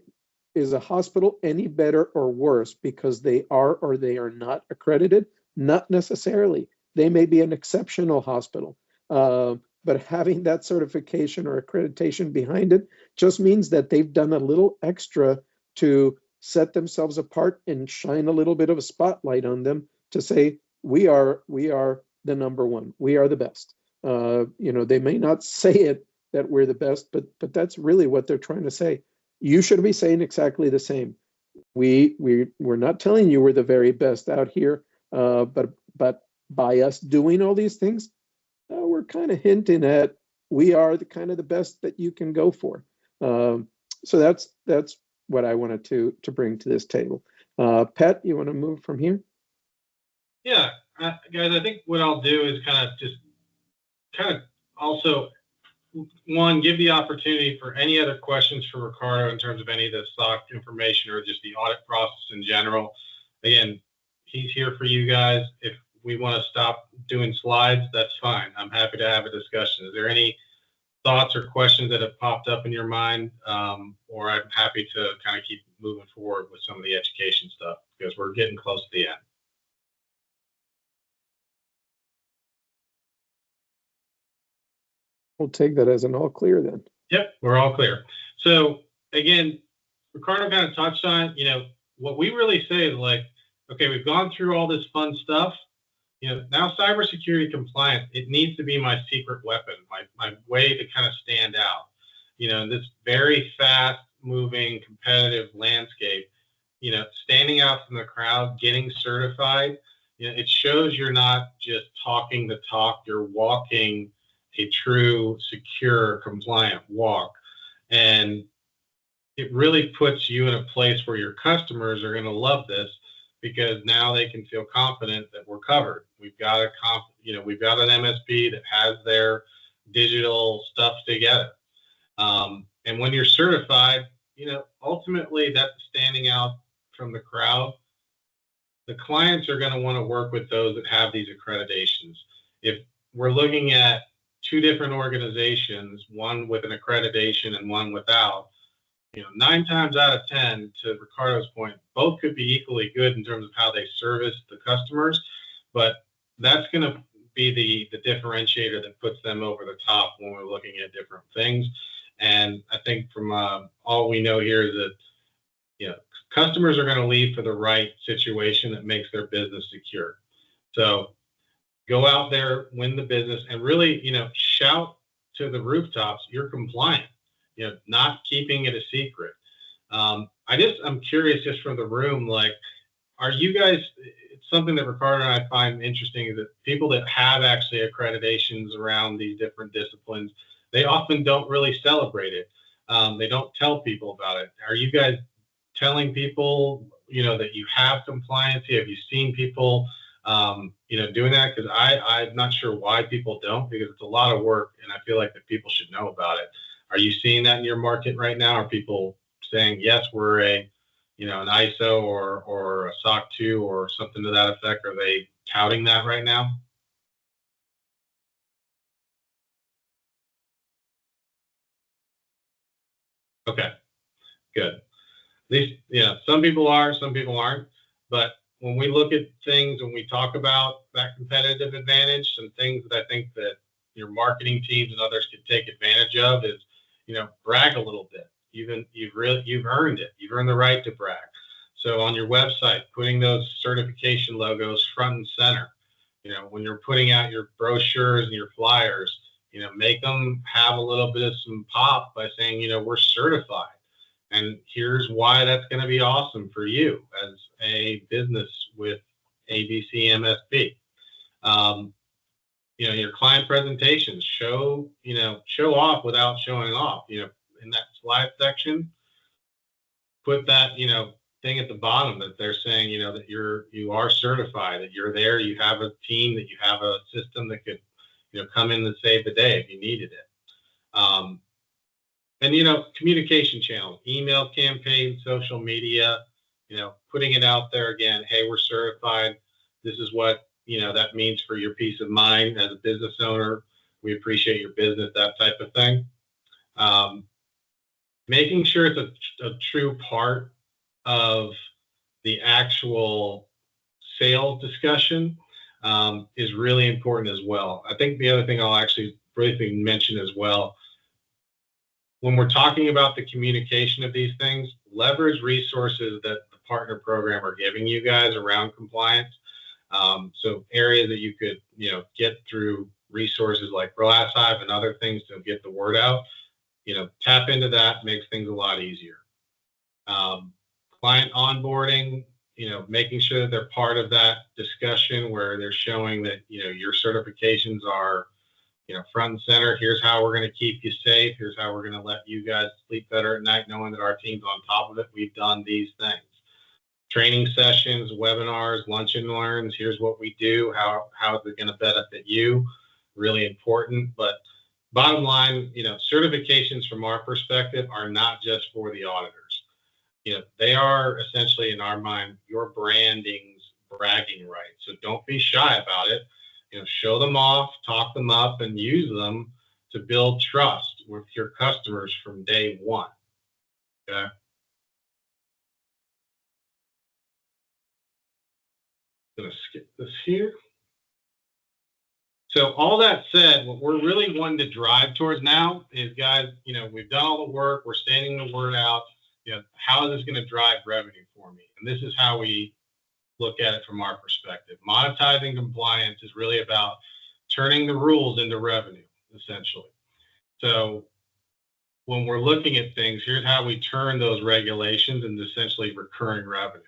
Is a hospital any better or worse because they are or they are not accredited? Not necessarily. They may be an exceptional hospital, but having that certification or accreditation behind it just means that they've done a little extra to set themselves apart and shine a little bit of a spotlight on them to say, we are the number one, we are the best. They may not say it that we're the best, but that's really what they're trying to say. You should be saying exactly the same. We're not telling you we're the very best out here, but by us doing all these things, we're kind of hinting at we are the kind of the best that you can go for. So that's what I wanted to bring to this table. Pat, you want to move from here? Yeah, guys, I think what I'll do is kind of also, one, give the opportunity for any other questions for Ricardo in terms of any of the stock information or just the audit process in general. Again, he's here for you guys. If we want to stop doing slides, that's fine. I'm happy to have a discussion. Is there any thoughts or questions that have popped up in your mind? Or I'm happy to kind of keep moving forward with some of the education stuff because we're getting close to the end. We'll take that as an all clear then. Yep, we're all clear. So again, Ricardo kind of touched on, what we really say is like, okay, we've gone through all this fun stuff. Now cybersecurity compliance, it needs to be my secret weapon, my way to kind of stand out. In this very fast moving competitive landscape, standing out from the crowd, getting certified, it shows you're not just talking the talk, you're walking a true, secure, compliant walk. And it really puts you in a place where your customers are going to love this because now they can feel confident that we're covered. We've got we've got an MSP that has their digital stuff together. And when you're certified, ultimately that's standing out from the crowd. The clients are going to want to work with those that have these accreditations. If we're looking at two different organizations, one with an accreditation and one without, 9 times out of 10, to Ricardo's point, both could be equally good in terms of how they service the customers, but that's going to be the differentiator that puts them over the top when we're looking at different things. And I think from all we know here is that, customers are going to leave for the right situation that makes their business secure. So go out there, win the business, and really, shout to the rooftops, you're compliant, not keeping it a secret. I'm curious just from the room, like, are you guys, it's something that Ricardo and I find interesting is that people that have actually accreditations around these different disciplines, they often don't really celebrate it. They don't tell people about it. Are you guys telling people, that you have compliancy? Have you seen people, doing that? Because I'm not sure why people don't, because it's a lot of work, and I feel like that people should know about it. Are you seeing that in your market right now? Are people saying, yes, we're an ISO or a SOC 2 or something to that effect? Are they touting that right now? Okay, good. At least, some people are, some people aren't. But when we look at things, when we talk about that competitive advantage, some things that I think that your marketing teams and others could take advantage of is, brag a little bit. You've earned it. You've earned the right to brag. So on your website, putting those certification logos front and center. When you're putting out your brochures and your flyers, make them have a little bit of some pop by saying, we're certified. And here's why that's going to be awesome for you as a business with ABC MSP. Your client presentations show off without showing off. In that slide section, put that, thing at the bottom that they're saying, that you are certified, that you're there, you have a team, that you have a system that could, come in and save the day if you needed it. And, communication channels, email campaigns, social media, putting it out there again, hey, we're certified. This is what, that means for your peace of mind as a business owner. We appreciate your business, that type of thing. Making sure it's a true part of the actual sales discussion is really important as well. I think the other thing I'll actually briefly mention as well, when we're talking about the communication of these things, leverage resources that the partner program are giving you guys around compliance. So areas that you could, get through resources like Glass Hive and other things to get the word out, tap into that, makes things a lot easier. Client onboarding, making sure that they're part of that discussion where they're showing that, your certifications are, front and center. Here's how we're going to keep you safe. Here's how we're going to let you guys sleep better at night, knowing that our team's on top of it. We've done these things. Training sessions, webinars, lunch and learns. Here's what we do. How is it going to benefit you? Really important. But bottom line, certifications from our perspective are not just for the auditors. They are essentially, in our mind, your branding's bragging rights. So don't be shy about it. Show them off, talk them up, and use them to build trust with your customers from day one. Okay. I'm going to skip this here. So all that said, what we're really wanting to drive towards now is, guys, we've done all the work. We're sending the word out. How is this going to drive revenue for me? And this is how we look at it from our perspective. Monetizing compliance is really about turning the rules into revenue, essentially. So when we're looking at things, here's how we turn those regulations into essentially recurring revenue.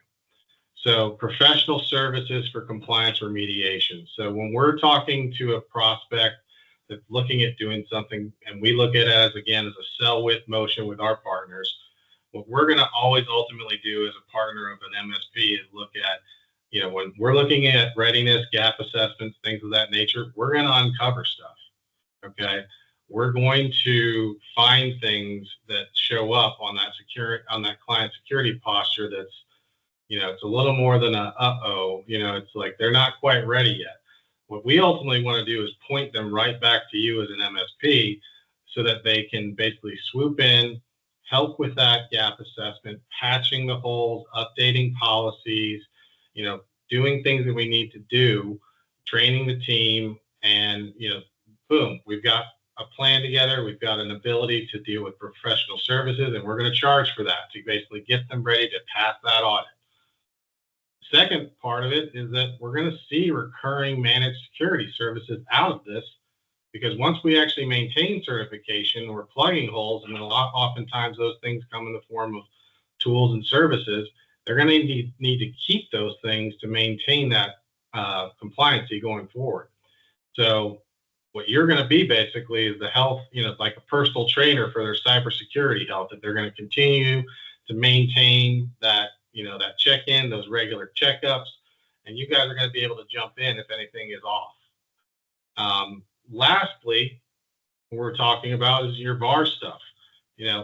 So professional services for compliance remediation. So when we're talking to a prospect that's looking at doing something, and we look at it as, again, as a sell with motion with our partners, what we're going to always ultimately do as a partner of an MSP is look at, when we're looking at readiness, gap assessments, things of that nature, we're going to uncover stuff. Okay. We're going to find things that show up on that client security posture that's, it's a little more than it's like they're not quite ready yet. What we ultimately want to do is point them right back to you as an MSP so that they can basically swoop in, help with that gap assessment, patching the holes, updating policies, doing things that we need to do, training the team, and, boom, we've got a plan together. We've got an ability to deal with professional services, and we're going to charge for that to basically get them ready to pass that audit. Second part of it is that we're going to see recurring managed security services out of this, because once we actually maintain certification, we're plugging holes, and oftentimes those things come in the form of tools and services. They're going to need to keep those things to maintain that compliancy going forward. So what you're going to be basically is the health, like a personal trainer for their cybersecurity health, that they're going to continue to maintain that, that check-in, those regular checkups, and you guys are going to be able to jump in if anything is off. Lastly, what we're talking about is your VAR stuff.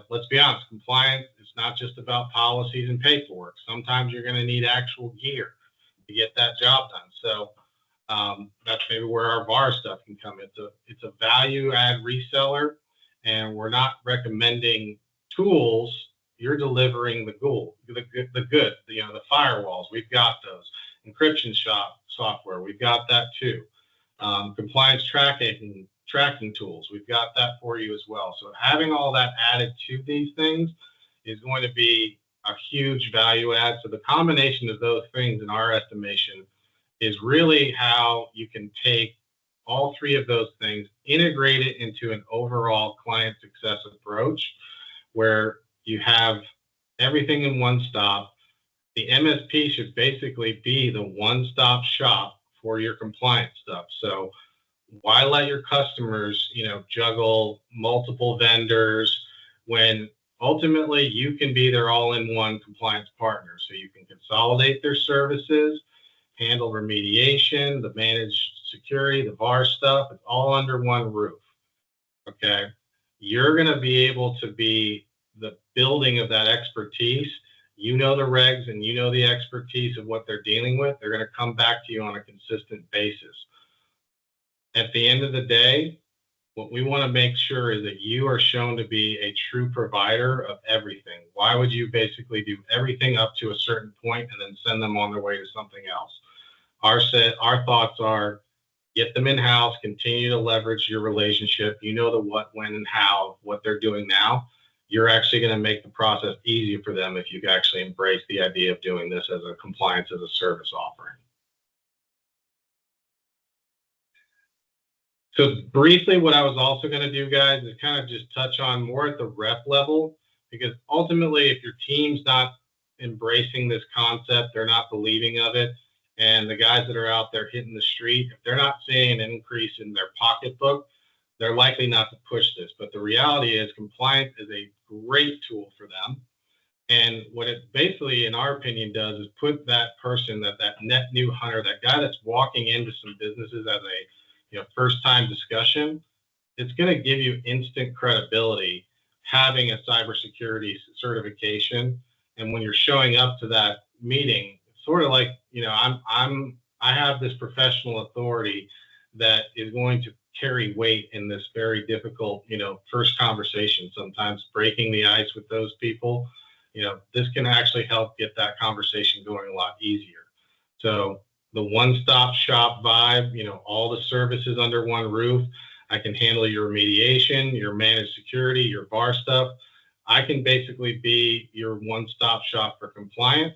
Let's be honest, compliance is not just about policies and paperwork. Sometimes you're going to need actual gear to get that job done. So that's maybe where our VAR stuff can come. It's a value add reseller, and we're not recommending tools. You're delivering the good, the firewalls. We've got those. Encryption software. We've got that too. Compliance tracking tools. We've got that for you as well. So having all that added to these things is going to be a huge value add. So the combination of those things, in our estimation, is really how you can take all three of those things, integrate it into an overall client success approach where you have everything in one stop. The MSP should basically be the one-stop shop for your compliance stuff. So why let your customers, juggle multiple vendors when ultimately you can be their all-in-one compliance partner? So you can consolidate their services, handle remediation, the managed security, the VAR stuff. It's all under one roof. Okay. You're going to be able to be the building of that expertise. The regs and the expertise of what they're dealing with. They're going to come back to you on a consistent basis. At the end of the day, what we want to make sure is that you are shown to be a true provider of everything. Why would you basically do everything up to a certain point and then send them on their way to something else? Our thoughts are, get them in-house, continue to leverage your relationship. The what, when, and how, what they're doing now. You're actually going to make the process easier for them if you actually embrace the idea of doing this as a compliance as a service offering. So briefly, what I was also going to do, guys, is kind of just touch on more at the rep level, because ultimately, if your team's not embracing this concept. They're not believing of it. And the guys that are out there hitting the street, if they're not seeing an increase in their pocketbook, they're likely not to push this. But the reality is compliance is a great tool for them. And what it basically, in our opinion, does is put that person, that net new hunter, that guy that's walking into some businesses as a first time discussion, it's going to give you instant credibility having a cybersecurity certification. And when you're showing up to that meeting, it's sort of like, I have this professional authority that is going to carry weight in this very difficult, first conversation, sometimes breaking the ice with those people. This can actually help get that conversation going a lot easier. So the one-stop shop vibe, all the services under one roof. I can handle your remediation, your managed security, your VAR stuff. I can basically be your one-stop shop for compliance.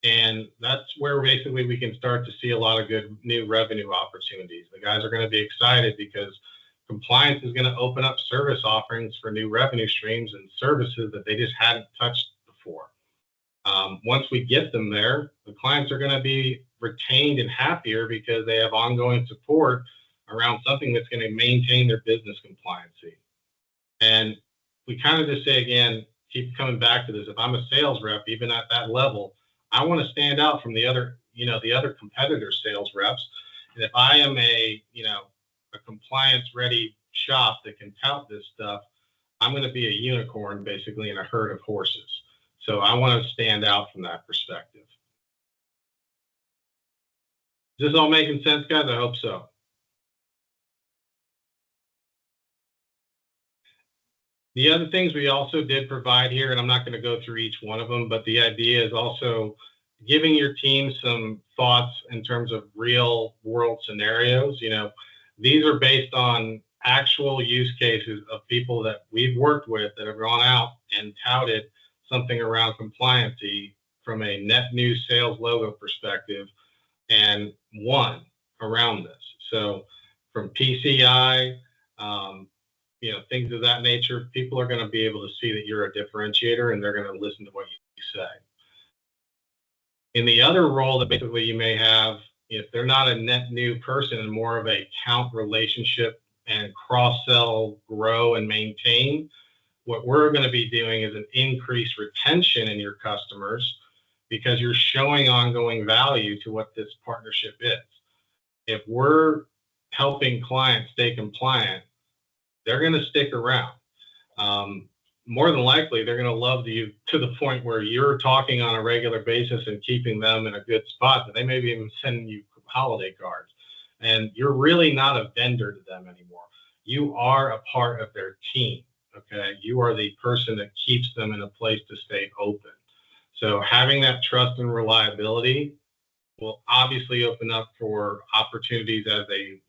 And that's where basically we can start to see a lot of good new revenue opportunities. The guys are going to be excited because compliance is going to open up service offerings for new revenue streams and services that they just hadn't touched before. Once we get them there, the clients are going to be retained and happier because they have ongoing support around something that's going to maintain their business compliancy. And we kind of just say, again, keep coming back to this. If I'm a sales rep, even at that level, I want to stand out from the other competitor sales reps. And if I am a compliance ready shop that can tout this stuff, I'm going to be a unicorn basically in a herd of horses. So I want to stand out from that perspective. Is this all making sense, guys? I hope so. The other things we also did provide here, and I'm not going to go through each one of them, but the idea is also giving your team some thoughts in terms of real world scenarios. These are based on actual use cases of people that we've worked with that have gone out and touted something around compliancy from a net new sales logo perspective and won around this. So from PCI, things of that nature, people are going to be able to see that you're a differentiator and they're going to listen to what you say. In the other role that basically you may have, if they're not a net new person and more of a count relationship and cross-sell, grow and maintain, what we're going to be doing is an increased retention in your customers because you're showing ongoing value to what this partnership is. If we're helping clients stay compliant, they're going to stick around. More than likely, they're going to love you to the point where you're talking on a regular basis and keeping them in a good spot, that they may be even sending you holiday cards. And you're really not a vendor to them anymore. You are a part of their team, okay? You are the person that keeps them in a place to stay open. So having that trust and reliability will obviously open up for opportunities as they,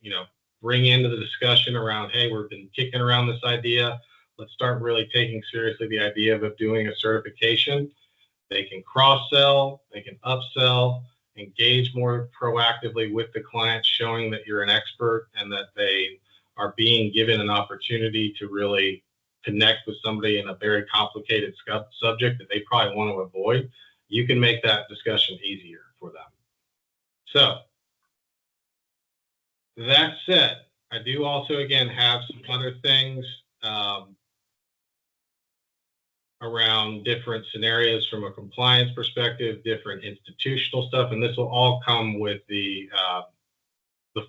bring into the discussion around, hey, we've been kicking around this idea. Let's start really taking seriously the idea of doing a certification. They can cross-sell, they can upsell, engage more proactively with the client, showing that you're an expert and that they are being given an opportunity to really connect with somebody in a very complicated subject that they probably want to avoid. You can make that discussion easier for them. So that said, I do also, again, have some other things around different scenarios from a compliance perspective, different institutional stuff, and this will all come with the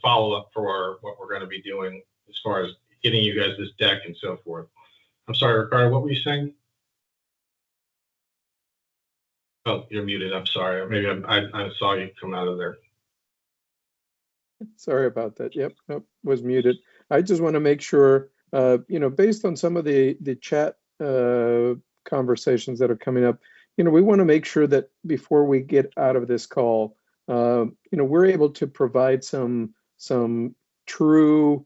follow-up for what we're going to be doing as far as getting you guys this deck and so forth. I'm sorry, Ricardo, what were you saying? Oh, you're muted. I'm sorry. Maybe I saw you come out of there. Sorry about that. Yep, was muted. I just want to make sure, based on some of the chat conversations that are coming up, we want to make sure that before we get out of this call, we're able to provide some true,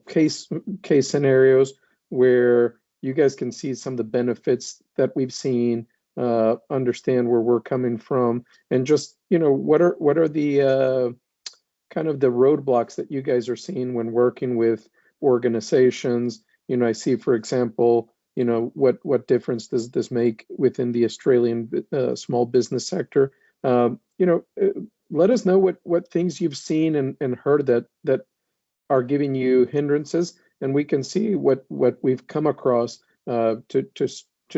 case scenarios where you guys can see some of the benefits that we've seen, understand where we're coming from, and just what are the kind of the roadblocks that you guys are seeing when working with organizations. I see, for example, what difference does this make within the Australian small business sector? Let us know what things you've seen and heard that are giving you hindrances, and we can see what we've come across to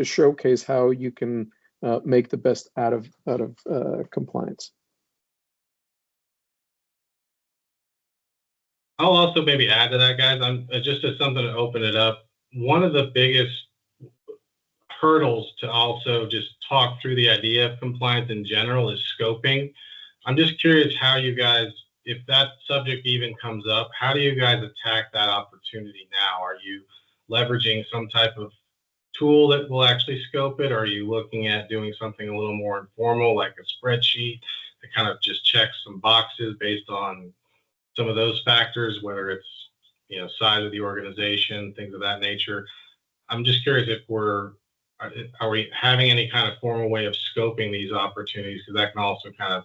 showcase how you can make the best out of compliance. I'll also maybe add to that, guys. I'm just as something to open it up. One of the biggest hurdles to also just talk through the idea of compliance in general is scoping. I'm just curious how you guys, if that subject even comes up, how do you guys attack that opportunity now? Are you leveraging some type of tool that will actually scope it? Or are you looking at doing something a little more informal, like a spreadsheet that kind of just checks some boxes based on some of those factors, whether it's size of the organization, things of that nature? I'm just curious if are we having any kind of formal way of scoping these opportunities, because that can also kind of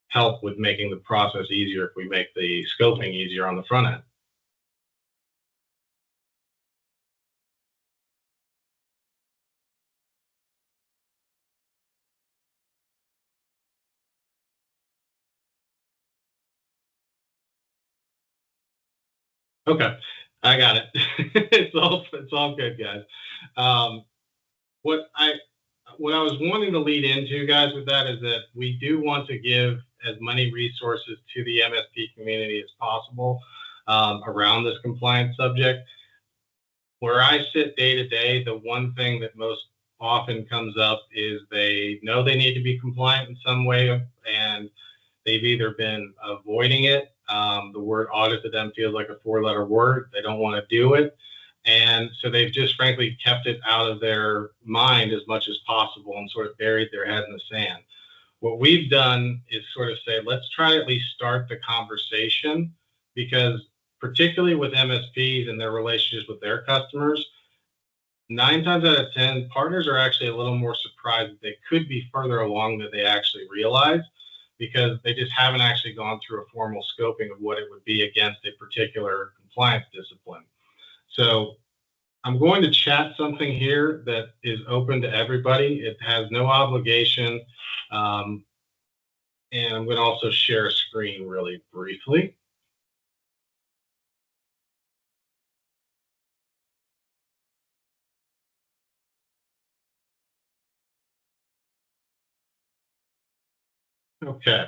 help with making the process easier if we make the scoping easier on the front end. Okay, I got it. It's all good, guys. What I was wanting to lead into, guys, with that is that we do want to give as many resources to the MSP community as possible around this compliance subject. Where I sit day to day, the one thing that most often comes up is they know they need to be compliant in some way, and they've either been avoiding it. The word audit to them feels like a four-letter word. They don't want to do it. And so they've just frankly kept it out of their mind as much as possible and sort of buried their head in the sand. What we've done is sort of say, let's try to at least start the conversation, because particularly with MSPs and their relationships with their customers, 9 times out of 10, partners are actually a little more surprised that they could be further along than they actually realize, because they just haven't actually gone through a formal scoping of what it would be against a particular compliance discipline. So I'm going to chat something here that is open to everybody. It has no obligation. And I'm going to also share a screen really briefly. Okay.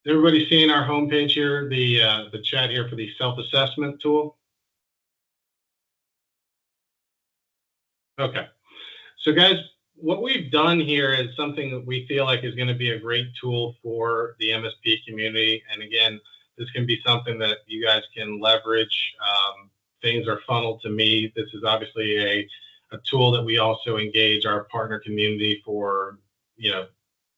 Everybody seeing our homepage here, the chat here for the self-assessment tool? Okay. So guys, what we've done here is something that we feel like is going to be a great tool for the MSP community. And again, this can be something that you guys can leverage. Things are funneled to me. This is obviously a tool that we also engage our partner community for,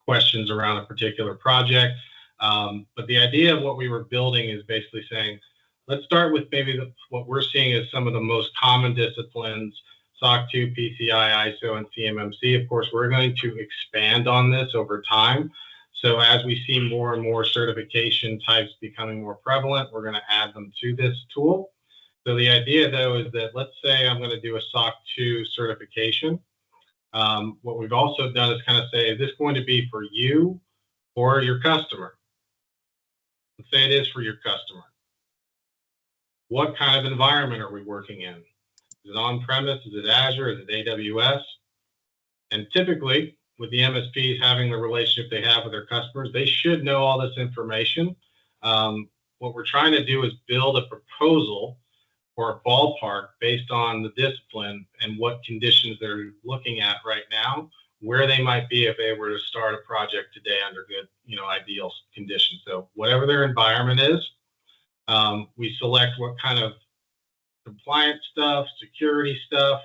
questions around a particular project. But the idea of what we were building is basically saying, let's start with maybe what we're seeing as some of the most common disciplines: SOC 2, PCI, ISO, and CMMC. Of course, we're going to expand on this over time. So as we see more and more certification types becoming more prevalent, we're going to add them to this tool. So the idea, though, is that let's say I'm going to do a SOC 2 certification. What we've also done is kind of say, is this going to be for you or your customer? Let's say it is for your customer. What kind of environment are we working in? Is it on-premise? Is it Azure? Is it AWS? And typically, with the MSPs having the relationship they have with their customers, they should know all this information. What we're trying to do is build a proposal or a ballpark based on the discipline and what conditions they're looking at right now, where they might be if they were to start a project today under good, ideal conditions. So whatever their environment is, we select what kind of compliance stuff, security stuff.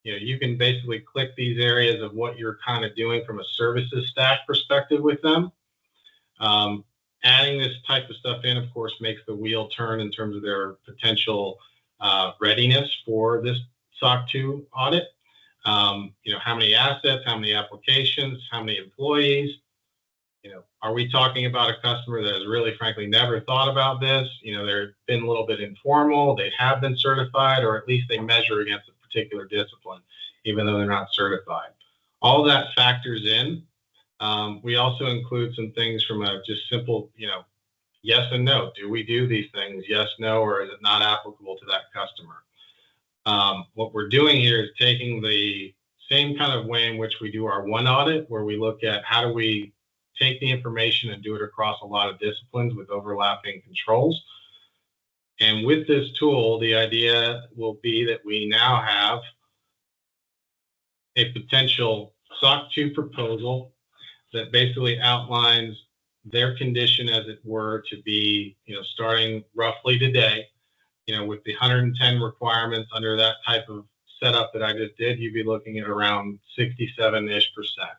You can basically click these areas of what you're kind of doing from a services stack perspective with them. Adding this type of stuff in, of course, makes the wheel turn in terms of their potential readiness for this SOC 2 audit. How many assets, how many applications, how many employees? Are we talking about a customer that has really, frankly, never thought about this? They've been a little bit informal. They have been certified, or at least they measure against a particular discipline, even though they're not certified. All that factors in. We also include some things from a just simple, yes and no. Do we do these things? Yes, no, or is it not applicable to that customer? What we're doing here is taking the same kind of way in which we do our one audit, where we look at how do we take the information and do it across a lot of disciplines with overlapping controls. And with this tool, the idea will be that we now have a potential SOC 2 proposal that basically outlines their condition, as it were, to be, starting roughly today, with the 110 requirements under that type of setup that I just did, you'd be looking at around 67-ish%.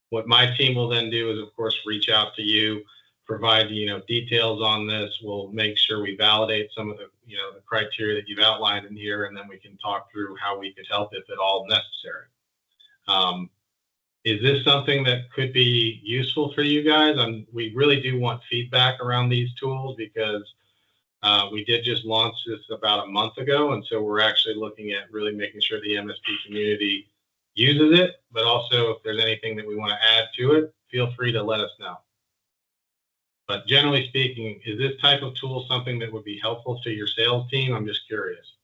What my team will then do is, of course, reach out to you, provide, details on this. We'll make sure we validate some of the, the criteria that you've outlined in here, and then we can talk through how we could help if at all necessary. Is this something that could be useful for you guys? We really do want feedback around these tools, because we did just launch this about a month ago, and so we're actually looking at really making sure the MSP community uses it, but also if there's anything that we want to add to it, feel free to let us know. But generally speaking, is this type of tool something that would be helpful to your sales team? I'm just curious.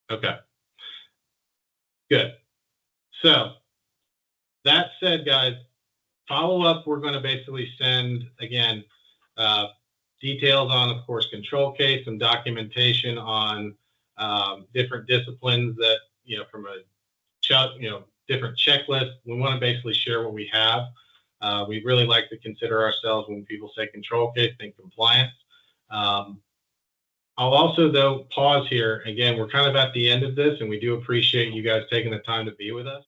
Okay, good. So that said, guys, follow up, we're going to basically send, again, details on, of course, control case, some documentation on different disciplines that, from a, different checklist. We want to basically share what we have. We really like to consider ourselves, when people say control case, think compliance. I'll also, though, pause here. Again, we're kind of at the end of this, and we do appreciate you guys taking the time to be with us.